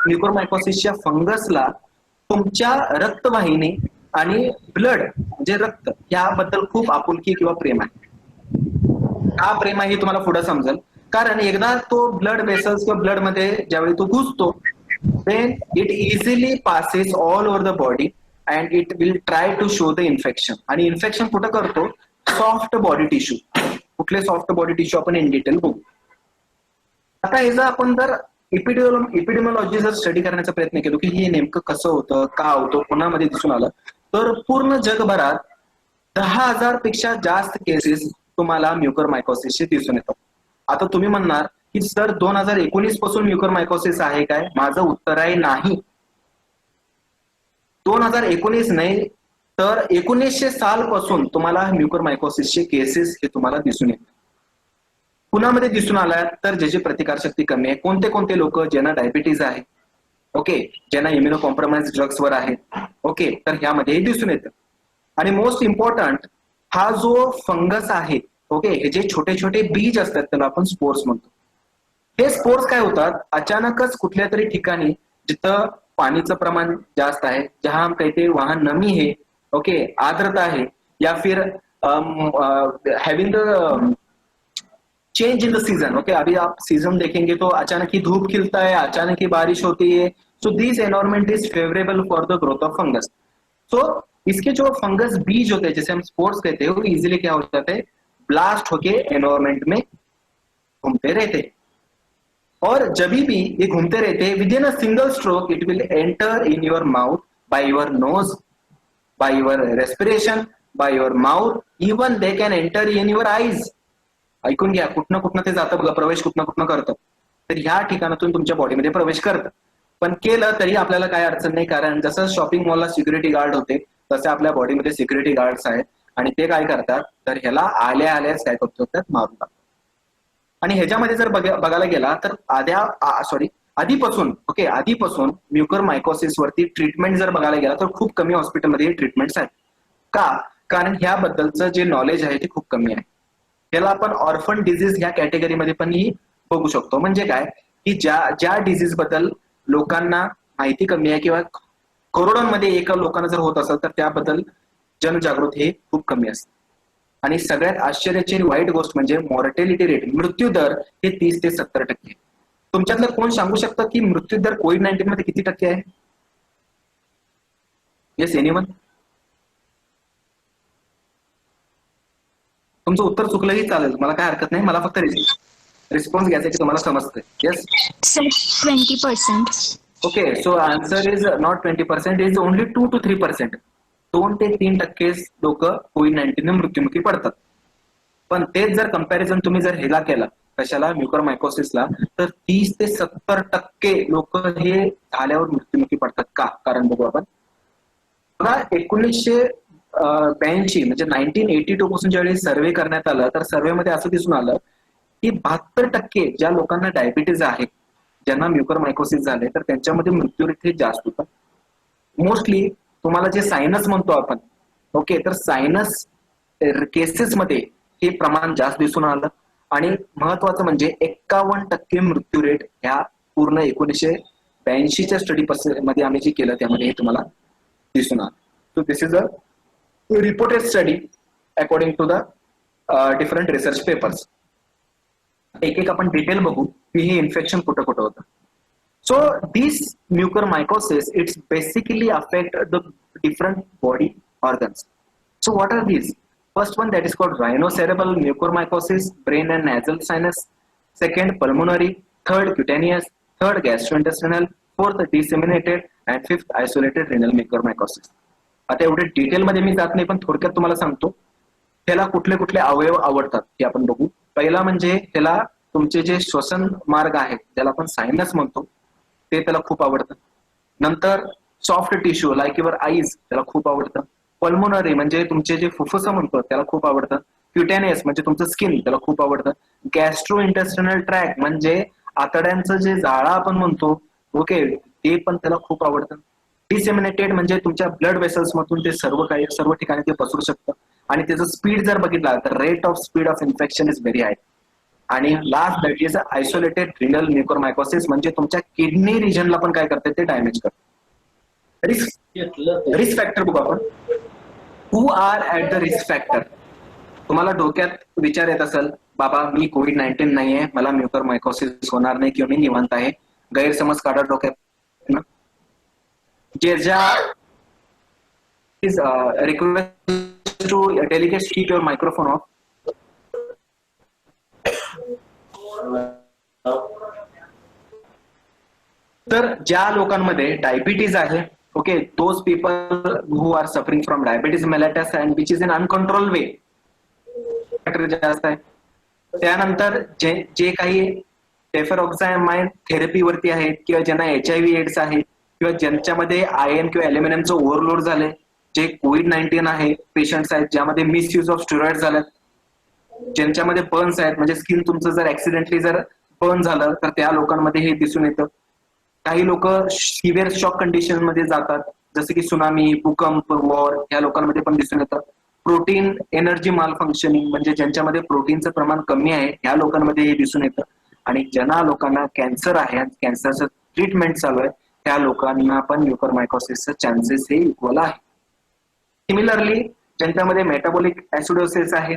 म्युकरमायकोसिसच्या फंगसला तुमच्या रक्तवाहिनी आणि ब्लड म्हणजे रक्त याबद्दल खूप आपुलकी किंवा प्रेम आहे. का प्रेम आहे हे तुम्हाला पुढे समजेल, कारण एकदा तो ब्लड वेसल्स किंवा ब्लड मध्ये ज्यावेळी तो घुसतो, then it easily passes all over the body and it will try to show the infection. आणि इन्फेक्शन कुठं करतो, सॉफ्ट बॉडी टिश्यू. कुठले सॉफ्ट बॉडी टिश्यू आपण इन डिटेल बघू. आता ह्याचा आपण जर इपिडेमॉलॉजी जर स्टडी करण्याचा प्रयत्न केलो, की हे नेमकं कसं होतं, का होतं, कोणामध्ये दिसून आलं, तर पूर्ण जगभरात 10,000 पेक्षा जास्त केसेस तुम्हाला म्युकरमायकोसिसचे दिसून येतात. आता तुम्ही म्हणणार की सर 2019 पासून म्युकरमायकोसिस आहे काय? माझं उत्तर आहे नाही. 2019 नाही तर 1900 सालपासून तुम्हाला म्युकरमायकोसिसचे केसेस हे तुम्हाला दिसून येतात. कुणामध्ये दिसून आला, तर ज्याची प्रतिकारशक्ती कमी आहे. कोणते कोणते लोक, ज्यांना डायबिटीज आहे, ओके, ज्यांना इम्युनो कॉम्प्रोमाइज ड्रग्सवर आहेत, ओके, तर ह्यामध्ये दिसून येतं. आणि मोस्ट इम्पॉर्टंट, हा जो फंगस आहे, ओके, हे जे छोटे छोटे बीज असतात त्याला आपण स्पोर्स म्हणतो. हे स्पोर्स काय होतात, अचानकच कुठल्या तरी ठिकाणी जिथं पाणीचं प्रमाण जास्त आहे, जहां कहते वहां नमी है, ओके, आर्द्रता है, या फिर having the change in the season. Okay, अभी आप सीजन देखेंगे तो अचानक ही धूप खिलता है, अचानक ही बारिश होती है. So this environment is favourable for the growth of fungus. So इसके जो फंगस बीज होते हैं, जैसे हम स्पोर्स कहते हैं, वो इजिली क्या हो जाते हैं, ब्लास्ट होके एनवायरमेंट में घूमते रहते. और जब भी ये घूमते रहते हैं, with in a single stroke it will enter in your mouth by your nose, by your respiration, by your mouth, even they can enter in your eyes. ऐकून घ्या, कुठनं कुठनं ते जातं बघा, प्रवेश कुठनं कुठनं करतं. तर ह्या ठिकाणातून तुमच्या बॉडीमध्ये प्रवेश करतं. पण केलं तरी आपल्याला काय अडचण नाही, कारण जसं शॉपिंग मॉलला सिक्युरिटी गार्ड होते, तसे आपल्या बॉडीमध्ये सिक्युरिटी गार्ड्स आहेत. आणि ते काय करतात, तर ह्याला आल्या आल्याच काय करतो, त्यात मारून टाकतात. आणि ह्याच्यामध्ये जर बघायला गेला तर आधीपासून, ओके, आधीपासून म्युकरमायकोसिस वरती ट्रीटमेंट जर बघायला गेला तर खूप कमी हॉस्पिटलमध्ये ट्रीटमेंट्स आहेत. का? कारण ह्याबद्दलचं जे नॉलेज आहे ते खूप कमी आहे. त्याला आपण ऑर्फन डिझीज ह्या कॅटेगरीमध्ये पण ही बघू शकतो. म्हणजे काय, की ज्या डिझीज बद्दल लोकांना माहिती कमी आहे किंवा करोडोंमध्ये एका लोकांना जर होत असेल तर त्याबद्दल जनजागृती हे खूप कमी असते. आणि सगळ्यात आश्चर्याची वाईट गोष्ट म्हणजे मॉर्टेलिटी रेट, मृत्यूदर हे 30 ते 70%. तुमच्यातलं कोण सांगू शकतं की मृत्यूदर कोविड-19 मध्ये किती टक्के आहे? Yes, anyone? तुमचं उत्तर चुकलंही चालेल, मला काय हरकत नाही, मला फक्त रिस्पॉन्स घ्यायचा की तुम्हाला समजतंय. Yes Sir, 20%. Okay, so answer is not 20%, is only 2 to 3%. 2 ते 3% लोक कोविड-19 ने मृत्युमुखी पडतात. पण तेच जर कंपॅरिझन तुम्ही जर हेला केला, कशाला, म्युकरमायकोसिसला, तर 30 ते 70% लोक हे झाल्यावर मृत्युमुखी पडतात. का? कारण बघू आपण. बघा, 1982 म्हणजे 1982 पासून ज्यावेळी सर्व्हे करण्यात आलं, तर सर्व्हेमध्ये असं दिसून आलं की 72% ज्या लोकांना डायबिटीज आहे, ज्यांना म्युकरमायकोसिस झाले, तर त्यांच्यामध्ये मृत्यू रेट हे जास्त होतं. मोस्टली तुम्हाला जे सायनस म्हणतो आपण, ओके, तर सायनस केसेसमध्ये हे प्रमाण जास्त दिसून आलं. आणि महत्वाचं म्हणजे 51% मृत्यू रेट ह्या पूर्ण 1982च्या स्टडी मध्ये आम्ही जे केलं त्यामध्ये हे तुम्हाला दिसून आलं. So this is a reported study according to the different research papers. एक एक आपण डिटेल बघू की हे इन्फेक्शन कुठं कुठं होतं. So these mucormycosis, it's basically affect the different body organs. So what are these? First one, that is called rhinocerebral mucormycosis, brain and nasal sinus. Second, pulmonary. Third, cutaneous. Third, gastrointestinal. Fourth, disseminated. And fifth, isolated renal mucormycosis. आता एवढे डिटेल मध्ये मी जात नाही, पण थोडक्यात तुम्हाला सांगतो. ह्याला कुठले कुठले अवयव आवडतात हे आपण बघू. पहिला म्हणजे त्याला तुमचे जे श्वसन मार्ग आहेत ज्याला आपण सायनस म्हणतो ते त्याला खूप आवडतं. नंतर soft tissue like your eyes त्याला खूप आवडतं. पल्मोनरी म्हणजे तुमचे जे फुफ्फुसं म्हणतो त्याला खूप आवडतं. क्युटेनियस म्हणजे तुमचं स्किन त्याला खूप आवडतं. गॅस्ट्रो इंटेस्टिनल ट्रॅक म्हणजे आतड्यांचं जे जाळा आपण म्हणतो ओके ते पण त्याला खूप आवडतं. डिसेमिनेटेड म्हणजे तुमच्या ब्लड वेसल्स मधून ते सर्व ठिकाणी ते पसरू शकतं. आणि त्याचं स्पीड जर बघितला तर rate of speed of infection is very high. आणि last that is isolated renal mucormycosis म्हणजे तुमच्या किडनी रिजनला पण काय करते ते डॅमेज करते. रिस्क फॅक्टर बघू आपण. Who are at the risk factor. तुम्हाला डोक्यात विचार येत असेल बाबा मी कोविड-19 नाहीये मला म्युकोरमायकोसिस होणार नाही किंवा मी निवांत आहे. गैरसमज काढा डोक्यात. जे ज्या request to delegate keep your microphone off. तर ज्या लोकांमध्ये डायबिटीज आहे okay those people who are suffering from diabetes mellitus and which is in uncontrol way जास्त आहे. त्यानंतर जे काही डेफरऑक्सामाइन थेरपीवरती आहेत किंवा ज्यांना HIV एड्स आहे किंवा ज्यांच्यामध्ये आयर्न किंवा ॲल्युमिनियमचं ओव्हरलोड झालंय जे कोविड-19 आहे पेशंट्स आहेत ज्यामध्ये मिसयूज ऑफ स्टेरॉइड झालं ज्यांच्यामध्ये बर्न्स आहेत म्हणजे स्किन तुमचं जर ऍक्सिडेंटली जर बर्न झालं तर त्या लोकांमध्ये हे दिसून येतं. काही लोक सिव्हिअर शॉक कंडिशन मध्ये जातात जसे की सुनामी भूकंप वॉर या लोकांमध्ये पण दिसून येतं. प्रोटीन एनर्जी माल फंक्शनिंग म्हणजे ज्यांच्यामध्ये प्रोटीनचं प्रमाण कमी आहे या लोकांमध्ये हे दिसून येतं. आणि ज्यांना लोकांना कॅन्सर आहे कॅन्सरचं ट्रीटमेंट चालू आहे त्या लोकांना पण म्युकोरमायकोसिसचं चान्सेस हे इक्वल आहे. सिमिलरली ज्यांच्यामध्ये मेटाबॉलिक ऍसिडोसिस आहे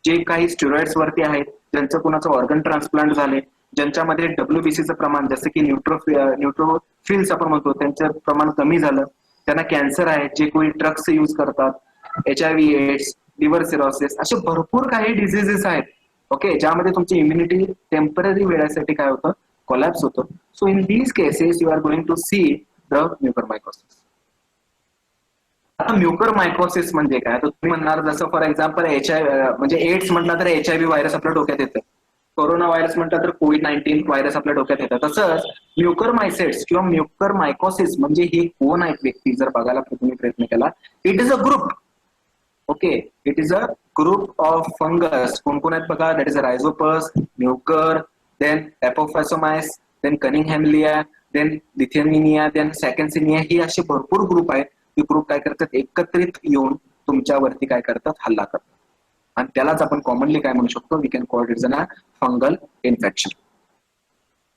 जे काही स्टेरॉइड्स वरती आहेत ज्यांचं कुणाचं ऑर्गन ट्रान्सप्लांट झाले ज्यांच्यामध्ये WBCचं प्रमाण जसं की न्यूट्रोफिल्स आपण म्हणतो त्यांचं प्रमाण कमी झालं त्यांना कॅन्सर आहे जे कोणी ड्रग्स यूज करतात HIV एड्स लिव्हर सिरोसिस असे भरपूर काही डिझिजेस आहेत ओके ज्यामध्ये तुमची इम्युनिटी टेम्पररी वेळासाठी काय होतं कोलॅप्स होतं. So in these cases you are going to see the mucormycosis. आता म्युकोरमायकोसिस म्हणजे काय तर तुम्ही म्हणणार जसं फॉर एक्झाम्पल म्हणजे एड्स म्हटलं तर HIV व्हायरस आपल्या डोक्यात येतं. कोरोना व्हायरस म्हटलं तर कोविड-19 व्हायरस आपल्या डोक्यात येतात. तसंच म्युकोरमायसेट्स किंवा म्युकोरमायकोसिस म्हणजे हे कोण आहेत व्यक्ती जर बघायला तुम्ही प्रयत्न केला it is a group okay it is a group of fungus. कोण कोण आहेत बघा that is a Rhizopus Mucor then Apophysomyces then Cunninghamella then Lichtheimia then Saksenaea ही असे भरपूर ग्रुप आहेत. हे ग्रुप काय करतात एकत्रित येऊन तुमच्यावरती काय करतात हल्ला करतात आणि त्यालाच आपण कॉमनली काय म्हणू शकतो we can call it a fungal infection.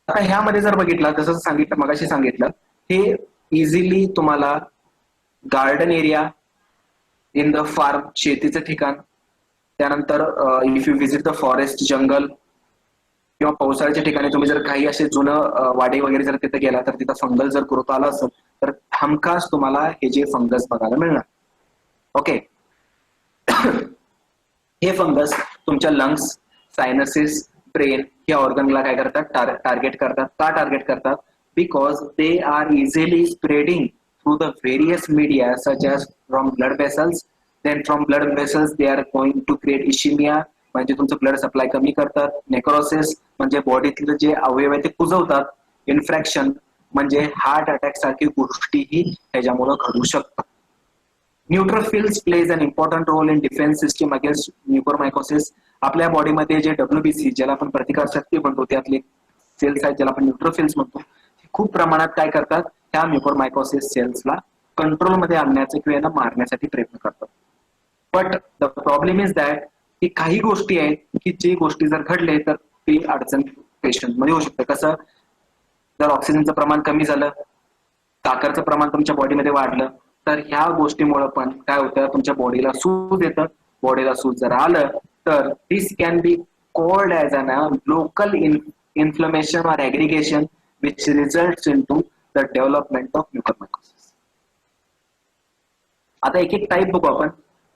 आता ह्यामध्ये जर बघितलं जसं सांगितलं मगाशी सांगितलं हे इझिली तुम्हाला garden area in the farm शेतीचं ठिकाण त्यानंतर if you visit the forest जंगल किंवा पावसाळ्याच्या ठिकाणी तुम्ही जर काही असे जुनं वाडे वगैरे जर तिथे गेला तर तिथं फंगल जर ग्रोथ आला असेल तर हमखास तुम्हाला हे जे फंगस बघायला मिळणार ओके. हे फंगस तुमच्या लंग्स सायनसिस ब्रेन या ऑर्गनला काय करतात टार्गेट करतात. का टार्गेट करतात because they are easily spreading through the various media such as from blood vessels then from blood vessels they are going to create ischemia म्हणजे तुमचं ब्लड सप्लाय कमी करतात. नेक्रोसिस म्हणजे बॉडीतले जे अवयव आहे ते कुजवतात. इन्फ्रॅक्शन म्हणजे हार्ट अटॅक सारखी गोष्टीही ह्याच्यामुळे घडू शकतात. Neutrophils plays an important role in defence system against mucormycosis. आपल्या बॉडीमध्ये जे WBC ज्याला आपण प्रतिकारशक्ती म्हणतो त्यातले सेल्स आहेत ज्याला आपण न्यूट्रोफिल्स म्हणतो खूप प्रमाणात काय करतात ह्या म्युकोरमायकोसिस सेल्सला कंट्रोलमध्ये आणण्याचे किंवा यांना मारण्यासाठी प्रयत्न करतात. But the problem is that की काही गोष्टी आहेत की जी गोष्टी जर घडले तर ती अडचण पेशंट मध्ये होऊ शकते. कसं जर ऑक्सिजनचं प्रमाण कमी झालं साखरचं प्रमाण तुमच्या बॉडीमध्ये वाढलं तर ह्या गोष्टीमुळे पण काय होतं तुमच्या बॉडीला सूज येतं. बॉडीला सूज जर आलं तर this can be called as an local inflammation or aggregation which results in to the development of mucormycosis. आता एक एक टाईप बघू आपण.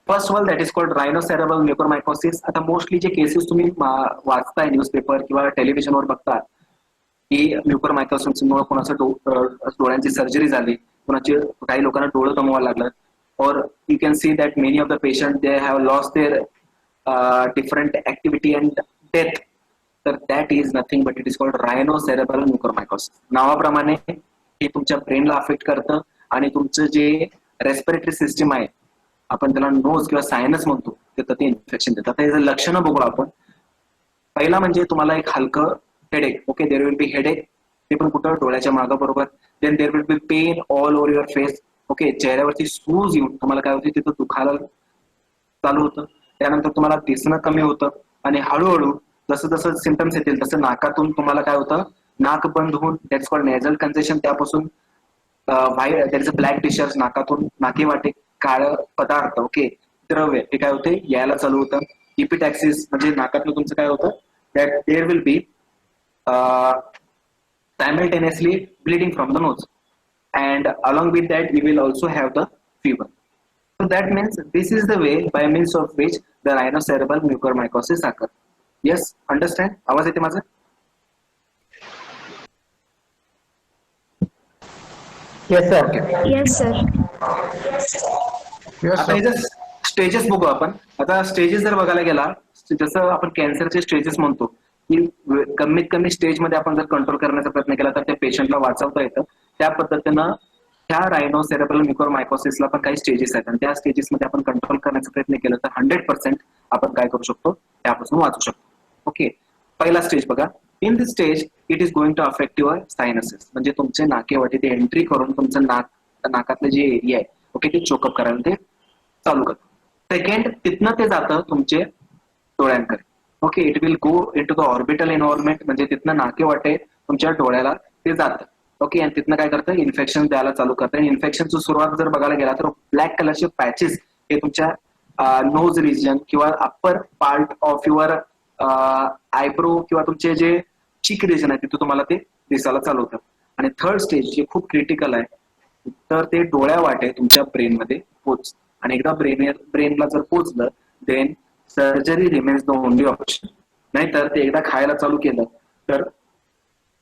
First one that is called rhinocerebral mucormycosis. आता मोस्टली जे केसेस तुम्ही वाचताय न्यूजपेपर किंवा टेलिव्हिजनवर बघता की म्युकोरमायकोसिसमुळे कोणाचं डोळ्यांची सर्जरी झाली कोणाचे काही लोकांना डोळं गमवायला लागलं और you can see that many of the patient they have lost their different activity and death, तर that is nothing but it is called rhinocerebral mucormycosis. नावाप्रमाणे हे तुमच्या ब्रेनला अफेक्ट करतं आणि तुमचं जे रेस्पिरेटरी सिस्टीम आहे, आपण त्याला नोज किंवा सायनस म्हणतो, ते इन्फेक्शन देतात. आता याचं लक्षणं बघू आपण. पहिला म्हणजे तुम्हाला एक हलकं headache. Okay, there will be headache, ते पण कुठं, डोळ्याच्या मागं बरोबर. Then there will be pain all over your face. Okay, चेहऱ्यावरती सूज येऊन तुम्हाला काय होते, तिथं दुखायला चालू होतं. त्यानंतर तुम्हाला दिसणं कमी होतं आणि हळूहळू जसं जसं सिम्टम्स येतील तसं नाकातून तुम्हाला काय होतं, नाक बंद होऊन, दॅट्स कॉल्ड नेझल कंजेशन, त्यापासून white there is a black discharge, नाकातून नाकेवाटे काळ पदार्थ, ओके, द्रव्य, हे काय होते, यायला चालू होतं. इपिटॅक्सिस म्हणजे नाकातलं तुमचं काय होतं, that there will B simultaneously bleeding from the nose, and along with that you will also have the fever. So that means this is the way by means of which the rhinocerebral mucormycosis occur. Yes, understand? आवाज येते माझा? Yes, sir. Yes, sir. Yes, आता हे जर स्टेजेस बघू आपण. आता स्टेजेस जर बघायला गेला, जसं आपण कॅन्सरचे स्टेजेस म्हणतो की कमीत कमी स्टेजमध्ये आपण जर कंट्रोल करण्याचा प्रयत्न केला तर त्या पेशंटला वाचवता येतं. त्या पद्धतीनं ह्या रायनोसेरेब्रल म्युकरमायकोसिसला पण काही स्टेजेस आहेत आणि त्या स्टेजेसमध्ये आपण कंट्रोल करण्याचा प्रयत्न केला तर 100% आपण काय करू शकतो, त्यापासून वाचू शकतो. ओके, पहिला स्टेज बघा. In this stage it is going to affect your sinuses, म्हणजे तुमचे नाकेवाटे ते एंट्री करून तुमचं नाकातलं जे एरिया आहे, ओके, ते चोकअप करायला ते चालू करतं. सेकंड, तिथनं ते जातं तुमचे डोळ्यांकडे. Okay, it will go in to the orbital environment, म्हणजे तिथनं नाकेवाटे तुमच्या डोळ्याला ते जातं. ओके, आणि तिथनं काय करतं, इन्फेक्शन द्यायला चालू करतं. आणि इन्फेक्शनची सुरुवात जर बघायला गेला तर ब्लॅक कलरचे पॅचेस हे तुमच्या नोज रिजन किंवा upper part of your eyebrow किंवा तुमचे जे चिक रिजन आहे तिथं तुम्हाला ते दिसायला चालू होतं. आणि थर्ड स्टेज जे खूप क्रिटिकल आहे, तर ते डोळ्या वाटे तुमच्या ब्रेनमध्ये पोच, आणि एकदा ब्रेनला जर पोचलं then surgery remains the only option. नाहीतर ते एकदा खायला चालू केलं तर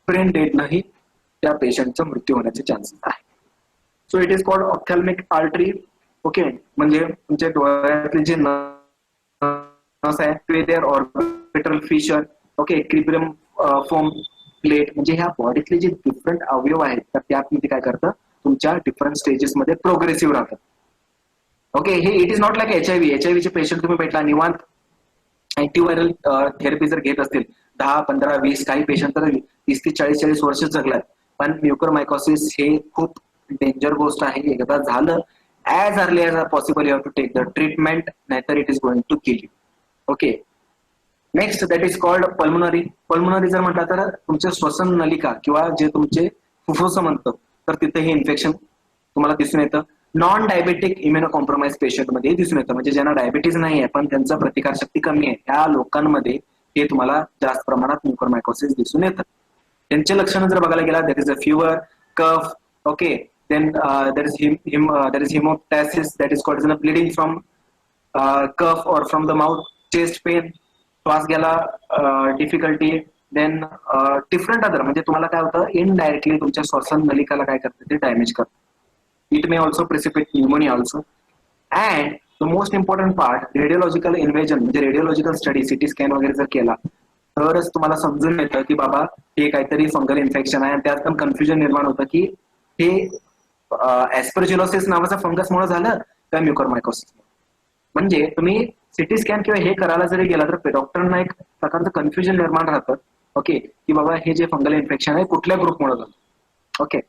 ब्रेन डेडनंही त्या पेशंटचा मृत्यू होण्याचे चान्सेस आहे. So it is called ophthalmic artery. Okay, म्हणजे तुमच्या डोळ्यातले जे नस आहे, orbital fissure, okay, cribriform plate, म्हणजे ह्या बॉडीतले जे डिफरंट अवयव आहेत तर त्यामध्ये काय करतं, तुमच्या डिफरंट स्टेजेसमध्ये प्रोग्रेसिव्ह राहतात. ओके, हे it is not like HIV चे पेशंट तुम्ही भेटला निवांत अँटीव्हायरल थेरपी जर घेत असतील 10, 15, 20, काही पेशंट तर 30 ते 40 वर्ष जगलात. पण म्युकरमायकोसिस हे खूप डेंजर गोष्ट आहे. एकदा झालं, as early as possible you have to take the treatment, नाहीतर it is going to kill you. Okay, next that is called pulmonary. Pulmonary जर म्हटलं तर तुमचे श्वसन नलिका किंवा जे तुमचे फुफ्फुस म्हणतं, तर तिथे हे इन्फेक्शन तुम्हाला दिसून येतं. Non diabetic immuno compromise patient मध्ये दिसून येतं, म्हणजे ज्यांना डायबिटीज नाही आहे पण त्यांचा प्रतिकारशक्ती कमी आहे, त्या लोकांमध्ये हे तुम्हाला जास्त प्रमाणात म्युकरमायकोसिस दिसून येतं. त्यांचे लक्षणं जर बघायला गेला, that is a fever, cough, okay, then that is haemoptysis, that is called bleeding from cough और from the mouth, chest pain, श्वास घ्यायला डिफिकल्टी, देन डिफरंट अदर, म्हणजे तुम्हाला काय होतं, इनडायरेक्टली तुमच्या श्वसन नलिकाला काय करतं, ते डॅमेज करतं. It may also precipitate pneumonia also. And the most important part, radiological invasion, म्हणजे रेडिओलॉजिकल स्टडी, सिटी स्कॅन वगैरे जर केला तरच तुम्हाला समजून येतं की बाबा हे काहीतरी फंगल इन्फेक्शन आहे. आणि त्यात पण कन्फ्युजन निर्माण होतं की हे ऍस्परजिलोसिस नावाचा फंगसमुळे झालं का म्युकरमायकोसिस. म्हणजे तुम्ही सिटी स्कॅन किंवा हे करायला जरी गेला तर डॉक्टरांना एक प्रकारचं कन्फ्युजन निर्माण राहतं, ओके, की बाबा हे जे फंगल इन्फेक्शन आहे कुठल्या ग्रुपमुळे झालं. ओके,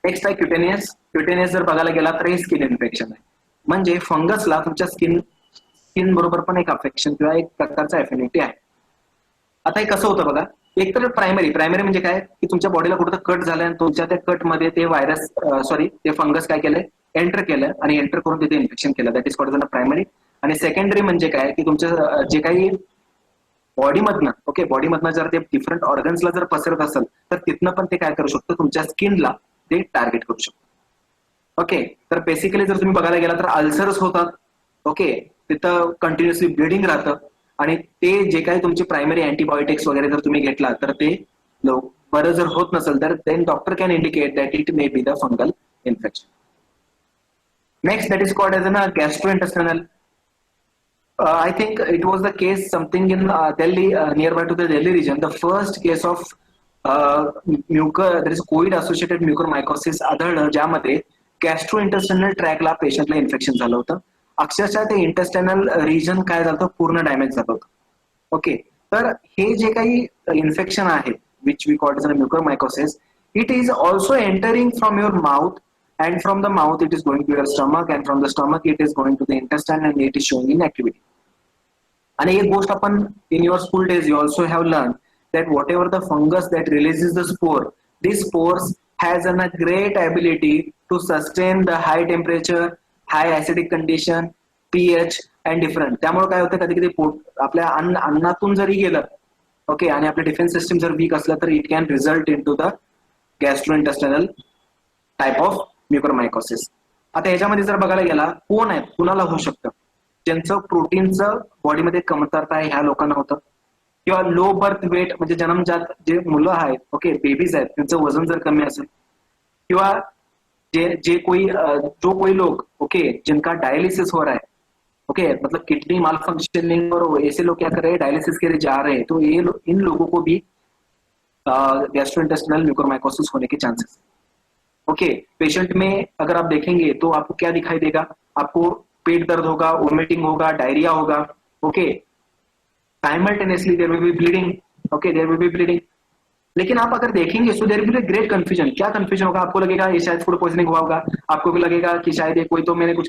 नेक्स्ट आहे क्युटेनियस. क्युटेनियस जर बघायला गेला तर हे स्किन इन्फेक्शन आहे, म्हणजे फंगसला तुमच्या स्किन बरोबर पण एक अफेक्शन किंवा एक प्रकारचा एफिनिटी आहे. आता हे कसं होतं बघा, एक तर प्रायमरी म्हणजे काय की तुमच्या बॉडीला कुठं कट झालं आणि तुमच्या त्या कटमध्ये ते व्हायरस ते फंगस काय केलंय, एंटर केलं आणि एंटर करून तिथे इन्फेक्शन केलं, दॅट इज कॉल्ड प्रायमरी. आणि सेकंडरी म्हणजे काय की तुमच्या जे काही बॉडीमधनं, ओके, बॉडीमधनं जर ते डिफरंट ऑर्गन्सला जर पसरत असेल तर तिथनं पण ते काय करू शकतं, तुमच्या स्किनला ते टार्गेट करू शकतो. ओके, तर बेसिकली जर तुम्ही बघायला गेला तर अल्सर्स होतात, ओके, तिथं कंटिन्युअसली ब्लिडिंग राहतं आणि ते जे काही तुमचे प्रायमरी अँटीबायोटिक्स वगैरे जर तुम्ही घेतला तर ते बरं जर होत नसेल तर then doctor can indicate that it may be the fungal infection. Next that is called as a gastrointestinal. I think it was the case something in Delhi, nearby to the Delhi region. The first case of there is COVID-associated mucormycosis आढळलं, ज्यामध्ये गॅस्ट्रोइंटेस्टायनल ट्रॅकला पेशंटला इन्फेक्शन झालं होतं. अक्षरशः ते इंटेस्टायनल रिजन काय झालं होतं, पूर्ण डॅमेज झालं होतं. ओके, तर हे जे काही इन्फेक्शन आहे which we called as mucormycosis, it is also entering from your mouth, and from the mouth it is going to your stomach, and from the stomach it is going to the intestine, and it is showing in activity. आणि एक गोष्ट आपण in your school days you also have learned that whatever the fungus that releases the spore, these spores has a great ability to sustain the high temperature, high acidic condition, pH and different. त्यामुळे काय होतं, कधी कधी पोट आपल्या अन्नातून जरी गेलं, ओके, आणि आपलं डिफेन्स सिस्टम जर वीक असलं तर it can result in to the gastrointestinal type of mucormycosis. आता ह्याच्यामध्ये जर बघायला गेला, कोण आहेत, कुणाला होऊ शकतं, ज्यांचं प्रोटीनचं बॉडीमध्ये कमतरता आहे ह्या लोकांना होतं, किंवा लो बर्थ वेट म्हणजे जन्मजात जे मुलं आहेत, ओके, बेबीज आहेत, त्यांचं वजन जर कमी असेल, किंवा जो कोई लोग, ओके, जिनका डायलिसिस हो रहा है, ओके, मतलब किडनी माल फंक्शनिंग, और ऐसे लोग क्या कर रहे हैं, डायलिसिस के लिए जा रहे हैं, तो ये इन लोगों को भी गैस्ट्रोइंटेस्टाइनल म्यूकोरमाइकोसिस होने के चांसेस. ओके, पेशेंट में अगर आप देखेंगे तो आपको क्या दिखाई देगा, आपको पेट दर्द होगा, वोमिटिंग होगा, डायरिया होगा, okay, simultaneously there will be bleeding, okay, there will be bleeding. लेकिन आप अगर देखेंगे so there will be great confusion. क्या कंफ्यूजन होगा, आपको लगेगा ये शायद फूड पॉइजनिंग हुआ होगा, आपको भी लगेगा कि शायद ये कोई तो मैंने कुछ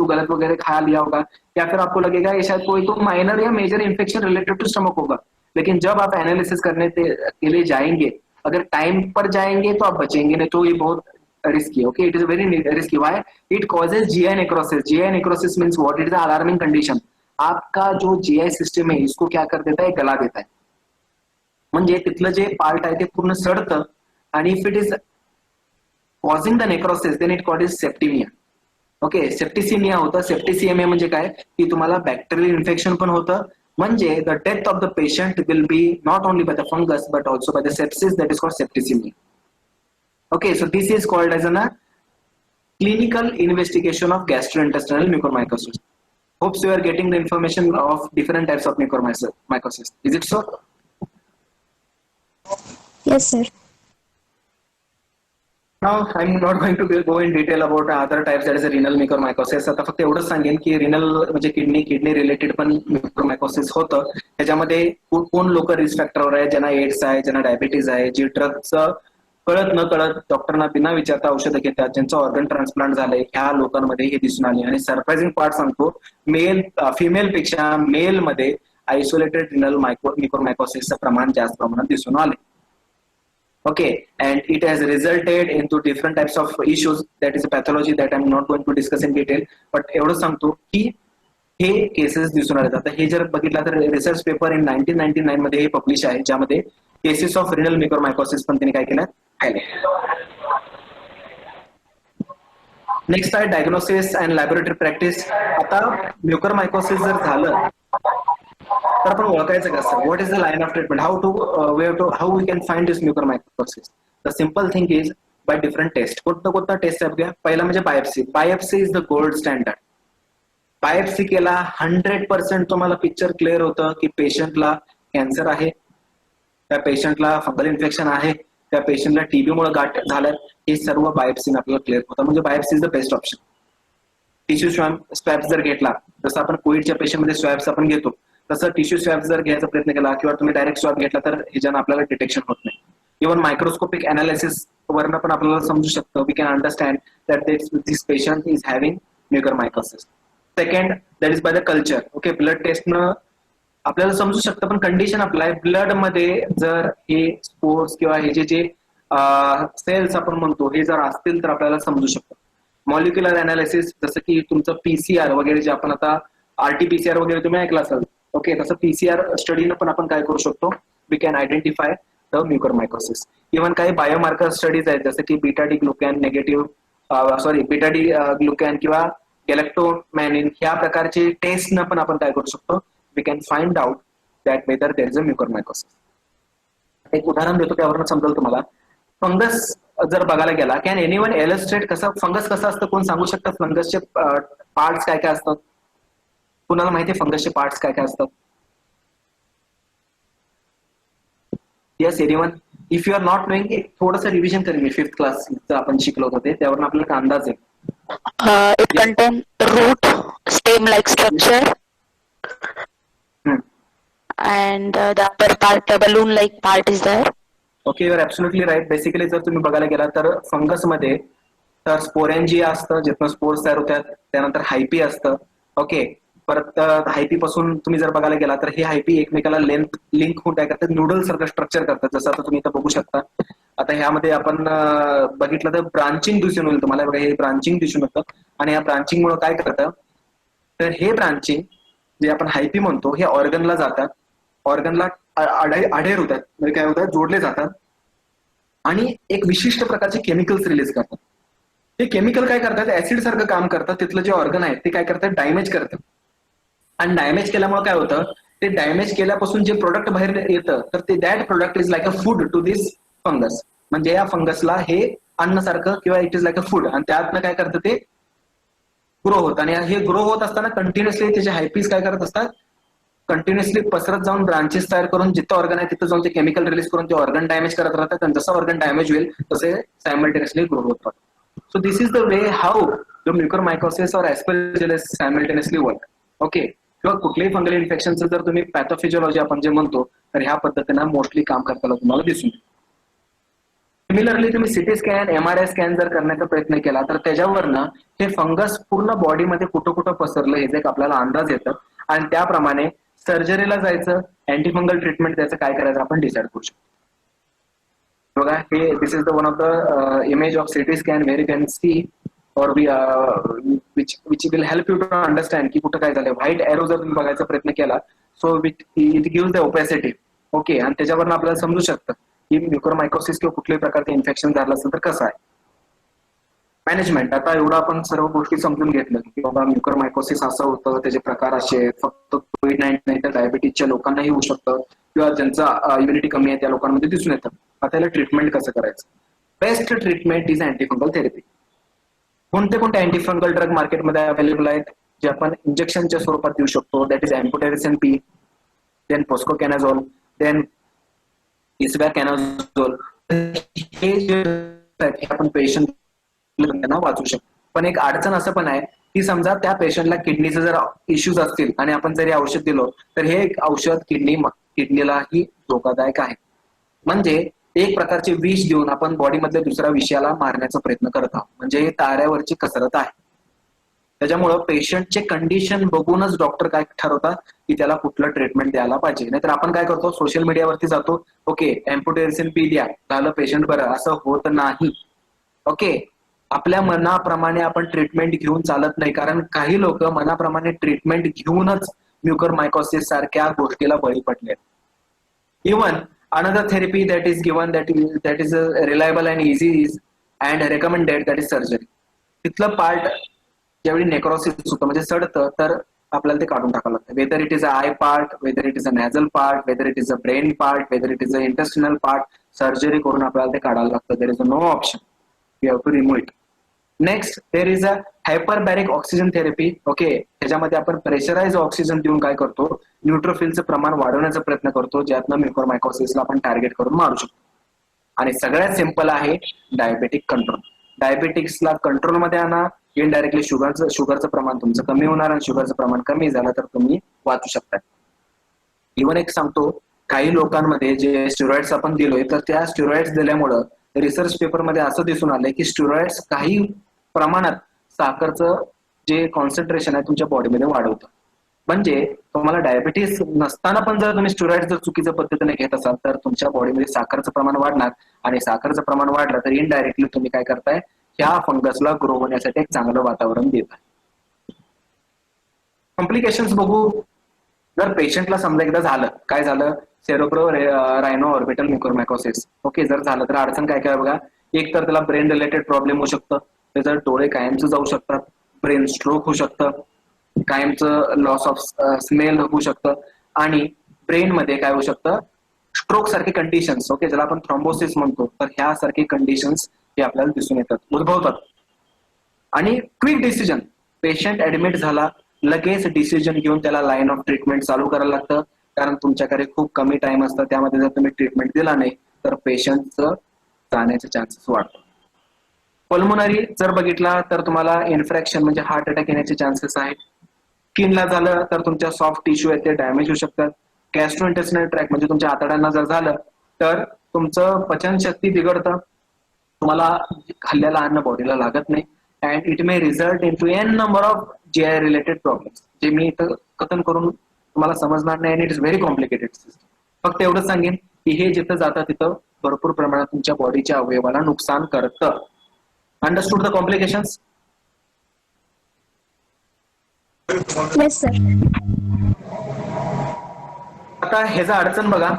गलत वगैरह खा लिया होगा, या फिर आपको लगेगा ये शायद कोई तो माइनर या major infection related to stomach होगा. लेकिन जब आप एनालिसिस करने के लिए जाएंगे, अगर टाइम पर जाएंगे तो आप बचेंगे, नहीं तो ये बहुत रिस्की है. Okay, it is very risky. Why? It causes GI necrosis. GI necrosis means what? It is alarming condition. आपका जो जीआई सिस्टम है इसको क्या कर देता है, गला देता है. म्हणजे तिथलं जे पार्ट आहे ते पूर्ण सडतं, आणि if it is causing the necrosis then it called is septicaemia. Okay, septicaemia होतं. सेप्टिसिमिया म्हणजे काय, की तुम्हाला बॅक्टेरियल इन्फेक्शन पण होतं, म्हणजे the death of the patient will be not only by the fungus but also by the sepsis, that is called septicaemia. Okay, so this is called as a clinical investigation of gastrointestinal mucormycosis. Hopes you are getting the information of different types of mucormycosis. Is it so? Yes, sir. Now I'm not going to go in detail about other types, that is a renal mucormycosis. आता फक्त एवढंच सांगेन की रिनल म्हणजे किडनी रिलेटेड पण म्युकोरमायकोसिस होतं. त्याच्यामध्ये कोण लोक रिस्क फॅक्टरवर आहे, ज्यांना एड्स आहे, ज्यांना डायबिटीज आहे, जे ड्रग्सचं कळत न कळत डॉक्टरना बिना विचारता औषधं घेतात, ज्यांचं ऑर्गन ट्रान्सप्लांट झालंय, ह्या लोकांमध्ये हे दिसून आले. आणि सरप्राइझिंग पार्ट सांगतो, फिमेल पेक्षा मेल मध्ये आयसोलेटेड रिनल म्युकोरमायकोसिसचं प्रमाण जास्त प्रमाणात दिसून आले. Okay, and it has resulted into different types of issues. That is a pathology that I'm not going to discuss in detail. But एवढं सांगतो की हे केसेस दिसून आले. आता हे जर बघितलं तर रिसर्च पेपर इन 1999 मध्ये हे पब्लिश आहे, ज्यामध्ये केसेस ऑफ रिनल म्युकोरमायकोसिस पण त्यांनी काय केलं, नेक्स्ट आहे डायग्नोसिस अँड लॅबोरेटरी प्रॅक्टिस. आता म्युकोरमायकोसिस जर झालं तर आपण ओळखायचं कसं, what is the line of treatment, how we can find this mucormycosis. The simple thing is by different test. कोणता टेस्ट आहे बघा. पहिला म्हणजे biopsy. Biopsy is the gold standard. Biopsy केला 100% तुम्हाला पिक्चर क्लिअर होतं की पेशंटला कॅन्सर आहे, त्या पेशंटला फंगल इन्फेक्शन आहे, त्या पेशंटला टीबी मुळे गाठ झाल्यात, हे सर्व बायोप्सीने आपल्याला क्लिअर होतं. म्हणजे biopsy is the best option. Tissue swabs जर घेतला, जसं आपण कोविडच्या पेशंटमध्ये स्वॅब्स आपण घेतो, तसं टिश्यू स्वॅब जर घ्यायचा प्रयत्न केला किंवा तुम्ही डायरेक्ट स्वॅब घेतला तर ह्याच्यानं आपल्याला डिटेक्शन होत नाही. इव्हन मायक्रोस्कोपिक अनालिसिस वरनं पण आपल्याला समजू शकतं, we can understand that this patient is having mucormycosis. Second, that is by the culture. Okay, blood टेस्टनं आपल्याला समजू शकतं, पण कंडिशन आपल्या ब्लड मध्ये जर हे स्पोर्स किंवा हे जे सेल्स आपण म्हणतो हे जर असतील तर आपल्याला समजू शकतं. मॉलिक्युलर अनालिसिस, जसं की तुमचं पीसीआर वगैरे जे आपण आता आरटीपीसीआर वगैरे तुम्ही ऐकलं असाल, ओके, तसं पीसीआर स्टडीनं पण आपण काय करू शकतो, we can identify the mucormycosis. Even काही बायोमार्कर स्टडीज आहेत, जसं की बीटा डी ग्लुकॅन किंवा गॅलेक्टोमॅनिन, ह्या प्रकारचे टेस्टनं पण आपण काय करू शकतो, we can find out that whether there is a mucormycosis. एक उदाहरण देतो, त्यावरून समजेल तुम्हाला. फंगस जर बघायला गेला, कॅन एनीवन इलस्ट्रेट फंगस कसं असतं, कोण सांगू शकतं फंगसचे पार्ट्स काय काय असतात? कुणाला माहिती आहे फंगसचे पार्ट्स काय काय असतात? Yes anyone? If you are not knowing, एक थोडंसं रिव्हिजन करेन मी 5th क्लास आपण शिकलो होतो ते, त्यावरून आपल्याला अंदाज आहे. It contain root, stem-like structure, and the upper part, the balloon-like part is there. Okay, you are absolutely right. Basically जर तुम्ही बघायला गेला तर फंगसमध्ये तर स्पोरेंजिया असतं, जिथून स्पोर्स तयार होतात. त्यानंतर हायपी असतं. ओके, परत हायपी पासून तुम्ही जर बघायला गेला तर हे हायपी एकमेकाला लिंक होऊन काय करतात, नूडल सारखं स्ट्रक्चर करतात. जसं आता तुम्ही इथं बघू शकता. आता ह्यामध्ये आपण बघितलं तर ब्रांचिंग दिसून येईल तुम्हाला. बघा, हे ब्रांचिंग दिसून येतं आणि या ब्रांचिंग मुळे काय करतं, तर हे ब्रांचिंग जे आपण हायपी म्हणतो हे ऑर्गनला जातात, ऑर्गनला अढेर होतात, म्हणजे काय होतात, जोडले जातात आणि एक विशिष्ट प्रकारचे केमिकल्स रिलीज करतात. हे केमिकल काय करतात, ऍसिड सारखं काम करतात. तिथलं जे ऑर्गन आहे ते काय करतात, डॅमेज करतात. आणि डॅमेज केल्यामुळे काय होतं, ते डॅमेज केल्यापासून जे प्रोडक्ट बाहेर येतं तर ते that product is like a food to this fungus. म्हणजे या फंगसला हे अन्नसारखं किंवा it is like a food, आणि त्यातनं काय करतं, ते ग्रो होत. आणि हे ग्रो होत असताना कंटिन्युअसली त्याचे हायपीज काय करत असतात, कंटिन्युअसली पसरत जाऊन ब्रांचेस तयार करून जिथं ऑर्गन आहे तिथं जाऊन ते केमिकल रिलीज करून ते ऑर्गन डॅमेज करत राहतात. आणि जसं ऑर्गन डॅमेज होईल तसे सायमल्टेनियसली ग्रो होत राहतात. So this is the way how the mucormycosis और एस्परजिलस सायमल्टेनियसली वर्क. ओके, किंवा कुठल्याही फंगल इन्फेक्शनचं जर तुम्ही पॅथोफिजिओलॉजी आपण जे म्हणतो तर ह्या पद्धतीनं मोस्टली काम करताना तुम्हाला दिसून येईल. सिमिलरली तुम्ही सिटी स्कॅन, MRI स्कॅन जर करण्याचा प्रयत्न केला तर त्याच्यावरनं हे फंगस पूर्ण बॉडीमध्ये कुठं कुठं पसरलं हे एक आपल्याला अंदाज येतं. आणि त्याप्रमाणे सर्जरीला जायचं, अँटीफंगल ट्रीटमेंट त्याचं काय करायचं आपण डिसाईड करू शकतो. बघा, हे this is the one of the image of city scan where you can see और which will help you to understand की कुठं काय झालं. व्हाईट एरो जर तुम्ही बघायचा प्रयत्न केला so it gives the opacity. Okay, आणि त्याच्यावरून आपल्याला समजू शकतं की म्युकरमायकोसिस किंवा कुठल्याही प्रकारचं इन्फेक्शन झालं असेल तर कसं आहे मॅनेजमेंट. आता एवढं आपण सर्व गोष्टी समजून घेतलं की बाबा म्युकरमायकोसिस असं होतं, त्याचे प्रकार असे, फक्त कोविड-19 नाही तर डायबिटीजच्या लोकांनाही होऊ शकतं किंवा ज्यांचा इम्युनिटी कमी आहे त्या लोकांमध्ये दिसून येतं. आता त्याला ट्रीटमेंट कसं करायचं? Best treatment is antifungal therapy. कोणते कोणते अँटीफंगल ड्रग मार्केटमध्ये अवेलेबल आहेत जे आपण इंजेक्शनच्या स्वरूपात देऊ शकतो? That is amphotericin B, then posaconazole, then isavuconazole. हे जे आपण पेशंट त्यांना वाचू शकतो. पण एक अडचण असं पण आहे की समजा त्या पेशंटला किडनीचे जर इश्यूज असतील आणि आपण जरी औषध दिलं तर हे एक औषध किडनीलाही धोकादायक आहे. म्हणजे एक प्रकारचे विष देऊन आपण बॉडीमधल्या दुसऱ्या विषयाला मारण्याचा प्रयत्न करत आहोत. म्हणजे हे ताऱ्यावरची कसरत आहे. त्याच्यामुळं पेशंटचे कंडिशन बघूनच डॉक्टर काय ठरवतात की त्याला कुठलं ट्रीटमेंट द्यायला पाहिजे. नाहीतर आपण काय करतो, सोशल मीडियावरती जातो, ओके एम्फोटेरिसिन पी द्या, झालं पेशंट बरं. असं होत नाही. ओके, आपल्या मनाप्रमाणे आपण ट्रीटमेंट घेऊन चालत नाही. कारण काही लोक मनाप्रमाणे ट्रीटमेंट घेऊनच म्युकरमायकोसिस सारख्या गोष्टीला बळी पडले. Even another therapy that is given that is reliable and easy is and recommended that is surgery. तिथलं पार्ट ज्यावेळी नेक्रोसिस होतं म्हणजे सडतं तर आपल्याला ते काढून टाकावं लागतं. Whether it is a eye part, whether it is a nasal part, whether it is a brain part, whether it is a intestinal part, surgery करून आपल्याला ते काढायला लागतं. There is a no option, we have to remove it. Next there is a hyperbaric oxygen therapy. Okay, त्याच्यामध्ये आपण प्रेशराइज ऑक्सिजन देऊन काय करतो, न्यूट्रोफिलचं प्रमाण वाढवण्याचा प्रयत्न करतो, ज्यातनं म्युकरमायकोसिसला आपण टार्गेट करून मारू शकतो. आणि सगळ्यात सिंपल आहे डायबेटिक कंट्रोल. डायबेटिक्सला कंट्रोलमध्ये आणा, इनडायरेक्टली शुगरचं प्रमाण तुमचं कमी होणार आणि शुगरचं प्रमाण कमी झालं तर तुम्ही वाचू शकता. इव्हन एक सांगतो, काही लोकांमध्ये जे स्टेरॉइड्स आपण दिलोय तर त्या स्टेरॉइड्स दिल्यामुळं रिसर्च पेपरमध्ये असं दिसून आलंय की स्टेरॉइड्स काही प्रमाणात साखरचं जे कॉन्सन्ट्रेशन आहे तुमच्या बॉडीमध्ये वाढवतं. म्हणजे तुम्हाला डायबिटीस नसताना पण जर तुम्ही स्टेरॉइड जर चुकीच्या पद्धतीने घेत असाल तर तुमच्या बॉडीमध्ये साखरचं प्रमाण वाढणार आणि साखरचं प्रमाण वाढलं तर इनडायरेक्टली तुम्ही काय करताय, ह्या फंगसला ग्रो होण्यासाठी एक चांगलं वातावरण देत आहे. कॉम्प्लिकेशन्स बघू. जर पेशंटला समजा एकदा झालं, काय झालं, सेरोब्रो रायनो ऑर्बिटल म्युकरमायकोसिस. ओके, जर झालं तर अडचण काय काय बघा. एक तर त्याला ब्रेन रिलेटेड प्रॉब्लेम होऊ शकतं, त्याचं डोळे कायमचं जाऊ शकतात, ब्रेन स्ट्रोक होऊ शकतं, कायमचं लॉस ऑफ स्मेल होऊ शकतं आणि ब्रेन मध्ये काय होऊ शकतं, स्ट्रोक सारखे कंडिशन्स, ओके ज्याला आपण थ्रॉम्बोसिस म्हणतो, तर ह्या सारखे कंडिशन्स हे आपल्याला दिसून येतात, उद्भवतात. आणि क्विक डिसिजन, पेशंट ऍडमिट झाला लगेच डिसिजन घेऊन त्याला लाईन ऑफ ट्रीटमेंट चालू करायला लागतं, कारण तुमच्याकडे खूप कमी टाइम असतं. त्यामध्ये जर तुम्ही ट्रीटमेंट दिला नाही तर पेशंटचं जाण्याचे चान्सेस वाढतात. पल्मोनरी जर बघितला तर तुम्हाला इन्फ्रॅक्शन म्हणजे हार्ट अटॅक येण्याचे चान्सेस आहेत. स्किनला झालं तर तुमच्या सॉफ्ट टिश्यू आहेत ते डॅमेज होऊ शकतात. गॅस्ट्रोइंटेस्टिनल ट्रॅक म्हणजे तुमच्या आतड्यांना जर झालं तर तुमचं पचनशक्ती बिघडतं, तुम्हाला खाल्लेलं अन्न बॉडीला लागत नाही, and it may result in to an number of GI related problems, जे मी इथं कथन करून तुम्हाला समजणार नाही. And it is very complicated system. फक्त एवढंच सांगेन की हे जिथं जातं तिथं भरपूर प्रमाणात तुमच्या बॉडीच्या अवयवाला नुकसान करतं. Understood the complications? Yes, sir. आता ह्याचा अडचण बघा.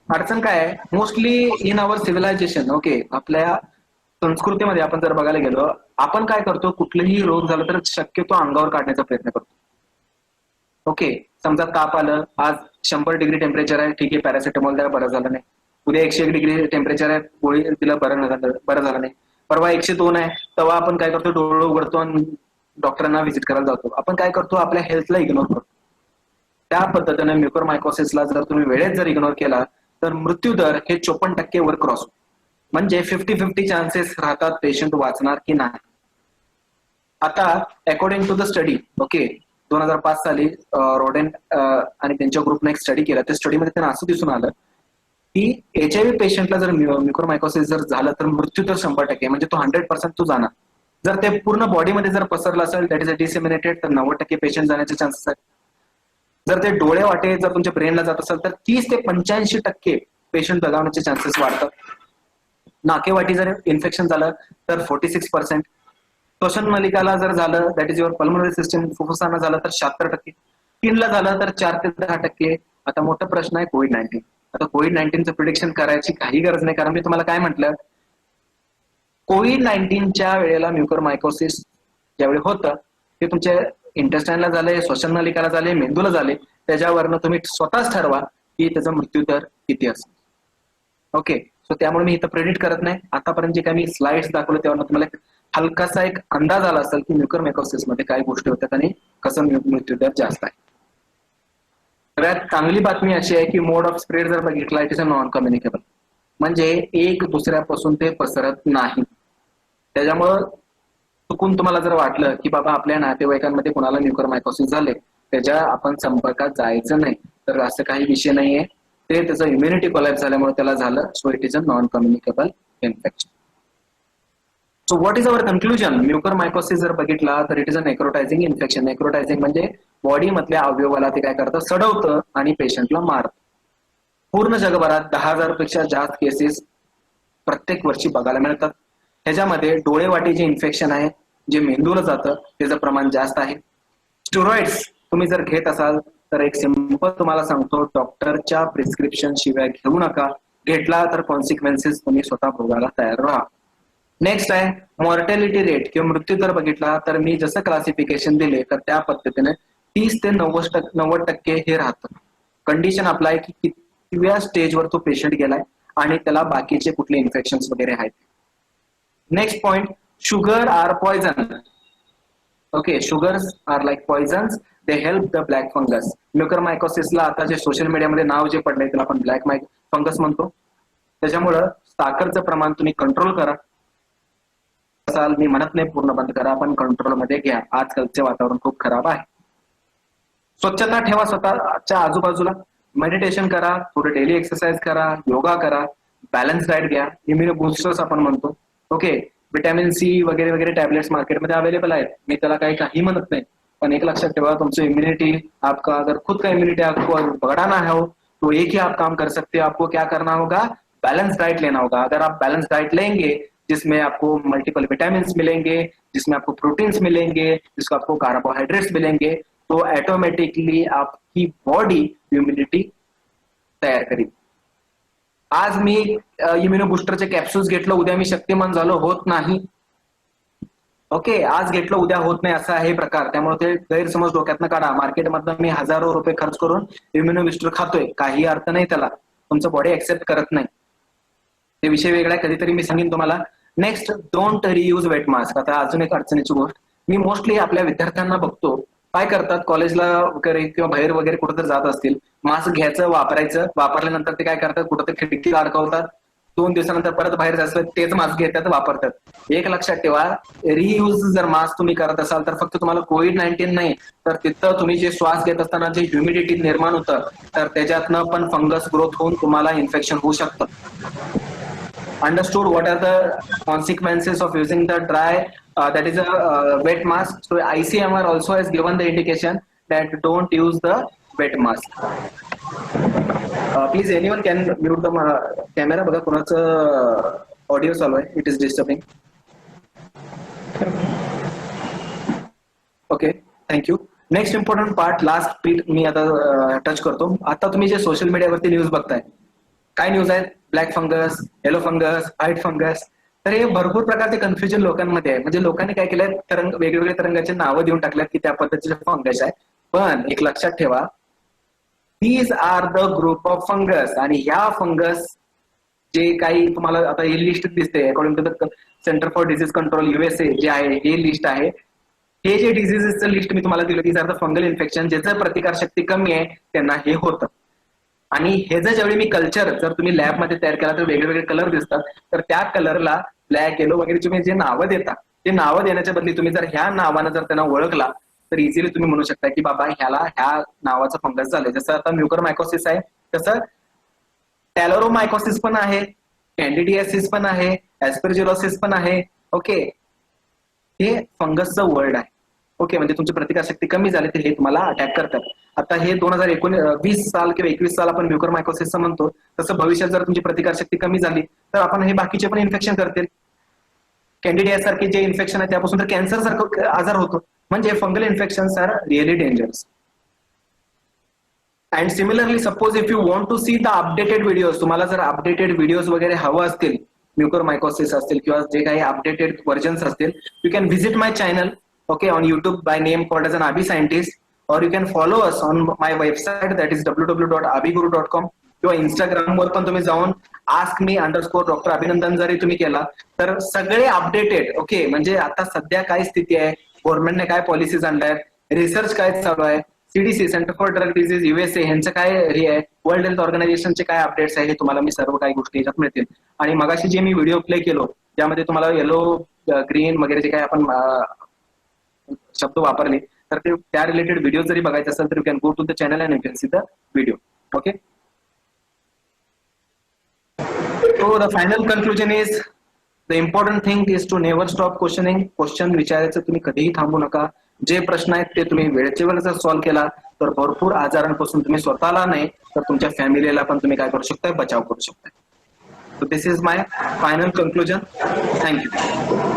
अडचण काय आहे? Mostly in our civilisation, okay, आपल्या संस्कृतीमध्ये आपण जर बघायला गेलो, आपण काय करतो, कुठलेही रोग झाला तर शक्यतो अंगावर काढण्याचा प्रयत्न करतो. ओके, समजा ताप आलं, आज 100 डिग्री टेम्परेचर आहे, ठीक आहे, पॅरासिटामॉल द्या, बरं झालं नाही. उद्या 101 डिग्री टेम्परेचर आहे, गोळी दिलं, बरं झालं नाही. परवा 102 आहे, तेव्हा आपण काय करतो, डोळे उघडतो आणि डॉक्टरांना व्हिजिट करायला जातो. आपण काय करतो, आपल्या हेल्थला इग्नोर करतो. त्या पद्धतीने म्युकरमायकोसिसला जर तुम्ही वेळेत जर इग्नोर केला तर मृत्यू दर हे 54% वर क्रॉस होतो. म्हणजे 50-50 चान्सेस राहतात पेशंट वाचणार की नाही. आता according to the study, okay, 2005 साली रोडेंट आणि त्यांच्या ग्रुपने एक स्टडी केला. त्या स्टडीमध्ये त्यांना असं दिसून आलं की HIV पेशंटला जर म्युकरमायकोसिस जर झालं तर मृत्यू दर 100%, म्हणजे तो 100% तो जाणार. जर ते पूर्ण बॉडीमध्ये जर पसरलं असेल, दॅट इज अ डिसेमिनेटेड, तर 90% पेशंट जाण्याचे चान्सेस आहेत. जर ते डोळे वाटे जर तुमच्या ब्रेनला जात असेल तर 30 ते 85% पेशंट दगावण्याचे चान्सेस वाढतात. नाकेवाटी जर इन्फेक्शन झालं तर 46%. श्वसन नलिकाला जर झालं, that is your pulmonary system, फुफ्फुसांना झालं तर 76%. स्किनला झालं तर 4 ते 10%. आता मोठा प्रश्न आहे कोविड-19. आता कोविड-19चं प्रिडिक्शन करायची काही गरज नाही, कारण मी तुम्हाला काय म्हटलं, कोविड-19च्या वेळेला म्युकरमायकोसिस ज्यावेळी होतं ते तुमच्या इंटेस्टाईनला झाले, श्वसन नलिकाला झाले, मेंदूला झाले, त्याच्यावरनं तुम्ही स्वतःच ठरवा की त्याचा मृत्यू दर किती असेल. ओके, सो त्यामुळे मी इथं प्रेडिक्ट करत नाही. आतापर्यंत जे काही मी स्लाइड्स दाखवले त्यावर तुम्हाला एक हलकासा एक अंदाज आला असेल की म्युकरमायकोसिस मध्ये काय गोष्टी होतात आणि कसं मृत्यू दर जास्त आहे. सगळ्यात चांगली बातमी अशी आहे की मोड ऑफ स्प्रेड जर बघितला, it is a non communicable, म्हणजे एक दुसऱ्यापासून ते पसरत नाही. त्याच्यामुळं चुकून तुम्हाला जर वाटलं की बाबा आपल्या नातेवाईकांमध्ये कोणाला म्युकरमायकोसिस झाले, त्याच्या आपण संपर्कात जायचं नाही, तर असं काही विषय नाहीये. ते त्याचं इम्युनिटी कोलॅप्स झाल्यामुळे त्याला झालं. So it is a non communicable infection. So what is our conclusion? Mucormycosis जर बघितला तर it is a necrotising infection. Necrotising म्हणजे बॉडी मधल्या अवयवाला ते काय करतं, सडवतं आणि पेशंटला मारतं. पूर्ण जगभरात 10,000 पेक्षा जास्त केसेस प्रत्येक वर्षी बघायला मिळतात. ह्याच्यामध्ये डोळेवाटी जे इन्फेक्शन आहे, जे मेंदूला जातं, त्याचं प्रमाण जास्त आहे. स्टेरॉइड्स तुम्ही जर घेत असाल तर एक सिंपल तुम्हाला सांगतो, डॉक्टरच्या प्रिस्क्रिप्शन शिवाय घेऊ नका. घेतला तर कॉन्सिक्वेन्सेस तुम्ही स्वतः भोगायला तयार राहा. नेक्स्ट आहे मॉर्टॅलिटी रेट किंवा मृत्यू दर बघितला तर मी जसं क्लासिफिकेशन दिले तर त्या पद्धतीने 30 ते 90% हे राहतं. कंडिशन अप्लाय की कितव्या स्टेजवर तो पेशंट गेलाय आणि त्याला बाकीचे कुठले इन्फेक्शन वगैरे आहेत. Next point, sugar are poison. Okay, sugars are like poisons, they help the black fungus. म्युकरमायकोसिसला आता जे सोशल मीडियामध्ये नाव जे पडलंय त्याला आपण ब्लॅक फंगस म्हणतो. त्याच्यामुळं साखरचं प्रमाण तुम्ही कंट्रोल करा. मी म्हणत नाही पूर्ण बंद करा, पण कंट्रोलमध्ये घ्या. आजकालचे वातावरण खूप खराब आहे. स्वच्छता ठेवा स्वतःच्या आजूबाजूला, मेडिटेशन करा, थोडं डेली एक्सरसाइज करा, योगा करा, बॅलन्स डाएट घ्या. इम्युनो बुस्टर्स आपण म्हणतो. ओके, विटॅमिन सी वगैरे वगैरे टॅबलेट्स मार्केटमध्ये अवेलेबल आहेत. मी त्याला काही म्हणत नाही, पण एक लक्षात ठेवा, तुमचं इम्युनिटी आपका अगर खुद का इम्युनिटी आपको बढ़ाना है तो एक ही आप काम कर सकते हैं. आपको क्या करना होगा, बैलेंस डाइट लेना होगा. अगर आप बैलेंस डाइट लेंगे जिसमें आपको मल्टीपल विटामिन मिलेंगे, जिसमें आपको प्रोटीन्स मिलेंगे, जिसको आपको कार्बोहाइड्रेट्स मिलेंगे, तो ऑटोमेटिकली आपकी बॉडी इम्युनिटी तयार करेल. आज मी इम्युनो बुस्टरचे कॅप्सूल्स घेतलं, उद्या मी शक्तिमान झालो, होत नाही. ओके, आज घेतलं उद्या होत नाही, असा आहे प्रकार. त्यामुळे ते गैरसमज डोक्यातनं काढा. मार्केटमधनं मी हजारो रुपये खर्च करून इम्युनो बुस्टर खातोय, काही अर्थ नाही त्याला. तुमचं बॉडी एक्सेप्ट करत नाही. ते विषय वेगळा आहे, कधीतरी मी सांगेन तुम्हाला. Next, don't reuse wet mask. आता अजून एक अडचणीची गोष्ट, मी मोस्टली आपल्या विद्यार्थ्यांना बघतो काय करतात कॉलेजला वगैरे किंवा बाहेर वगैरे कुठं तर जात असतील, मास्क घ्यायचं, वापरायचं, वापरल्यानंतर ते काय करतात, कुठं तर खिडकीला अडकवतात, 2 दिवसानंतर परत बाहेर जायचं तेच मास्क घेतात, वापरतात. एक लक्षात ठेवा, रियूज जर मास्क तुम्ही करत असाल तर फक्त तुम्हाला कोविड-19 नाही, तर तिथं तुम्ही जे श्वास घेत असताना जे ह्युमिडिटी निर्माण होतं, तर त्याच्यातनं पण फंगस ग्रोथ होऊन तुम्हाला इन्फेक्शन होऊ शकतं. Understood what are the consequences of using the dry, that is a wet mask. So ICMR also has given the indication that don't use the wet mask. Please anyone can mute the camera. बघा कोणाचं ऑडिओ चालू आहे, it is disturbing. Okay, thank you. Next important part, last पीट मी आता टच करतो. आता तुम्ही जे सोशल मीडियावरती न्यूज बघताय, काय न्यूज आहेत, black fungus, yellow fungus, white fungus, तर हे भरपूर प्रकारचे कन्फ्युजन लोकांमध्ये आहे. म्हणजे लोकांनी काय केलंय, वेगवेगळ्या तरंगाचे नावं देऊन टाकल्यात की त्या पद्धतीचे फंगस आहे. पण एक लक्षात ठेवा, these are the group of fungus. आणि ह्या फंगस जे काही तुम्हाला आता ही लिस्ट दिसते according to the center for disease control USA जे आहे, हे लिस्ट आहे. हे जे डिझिजेसचं लिस्ट मी तुम्हाला दिलं, these are the fungal infection, ज्याचं प्रतिकारशक्ती कमी आहे त्यांना हे होतं. आणि हे जर ज्यावेळी मी कल्चर जर तुम्ही लॅबमध्ये तयार केला तर वेगवेगळे कलर दिसतात, तर त्या कलरला ब्लॅक, येलो वगैरे तुम्ही जे नावं देता, ते नावं देण्याच्या बदली तुम्ही जर ह्या नावानं जर त्यांना ओळखला तर इझिली तुम्ही म्हणू शकता की बाबा ह्या नावाचं फंगस झालंय. जसं आता म्युकरमायकोसिस आहे, तसं टॅलोरोमायकोसिस पण आहे, कॅन्डिडियासिस पण आहे, ऍस्परजिलोसिस पण आहे. ओके, हे फंगसचं वर्ड आहे. ओके, म्हणजे तुमची प्रतिकारशक्ती कमी झाली तर हे तुम्हाला अटॅक करतात. आता हे 2020 साल किंवा 21 साल आपण म्युकरमायकोसिसचं म्हणतो, तसं भविष्यात जर तुमची प्रतिकारशक्ती कमी झाली तर आपण हे बाकीचे पण इन्फेक्शन करतील. कॅन्डिडिया सारखे जे इन्फेक्शन आहे त्यापासून तर कॅन्सर सारखं आजार होतो. म्हणजे fungal infections are really dangerous. And similarly suppose if you want to see the updated videos, तुम्हाला जर अपडेटेड व्हिडिओज वगैरे हवं असतील, म्युकरमायकोसिस असतील किंवा जे काही अपडेटेड व्हर्जन्स असतील, you can visit my channel, okay, on YouTube by name called as an Abhi Scientist, or you can follow us on my website that is www.abhiguru.com. किंवा Instagram वर पण तुम्ही जाऊन ask_me_Dr. अभिनंदन जरी तुम्ही केला तर सगळे अपडेटेड. ओके, म्हणजे आता सध्या काय स्थिती आहे, गव्हर्नमेंटने काय पॉलिसीज आणल्या, रिसर्च काय चालू आहे, CDC centre for drug disease USA ह्यांचं काय हे आहे, वर्ल्ड हेल्थ ऑर्गनायझेशनचे काय अपडेट्स आहे, हे तुम्हाला मी सर्व काही गोष्टी याच्यात मिळतील. आणि मगाशी जे मी व्हिडिओ प्ले केलो ज्यामध्ये तुम्हाला येलो, ग्रीन वगैरे जे काही आपण शब्द वापरले, तर ते त्या रिलेटेड व्हिडिओ जरी बघायचे असेल तर you can go to the channel and you can see the video. Okay, so the final conclusion is the important thing is to never stop questioning. Question विचारायचं तुम्ही कधीही थांबू नका. जे प्रश्न आहेत ते तुम्ही वेळेच्या वेळ जर सॉल्व्ह केला तर भरपूर आजारांपासून तुम्ही स्वतःला नाही तर तुमच्या फॅमिलीला पण तुम्ही काय करू शकता, बचाव करू शकता. So this is my final conclusion. Thank you.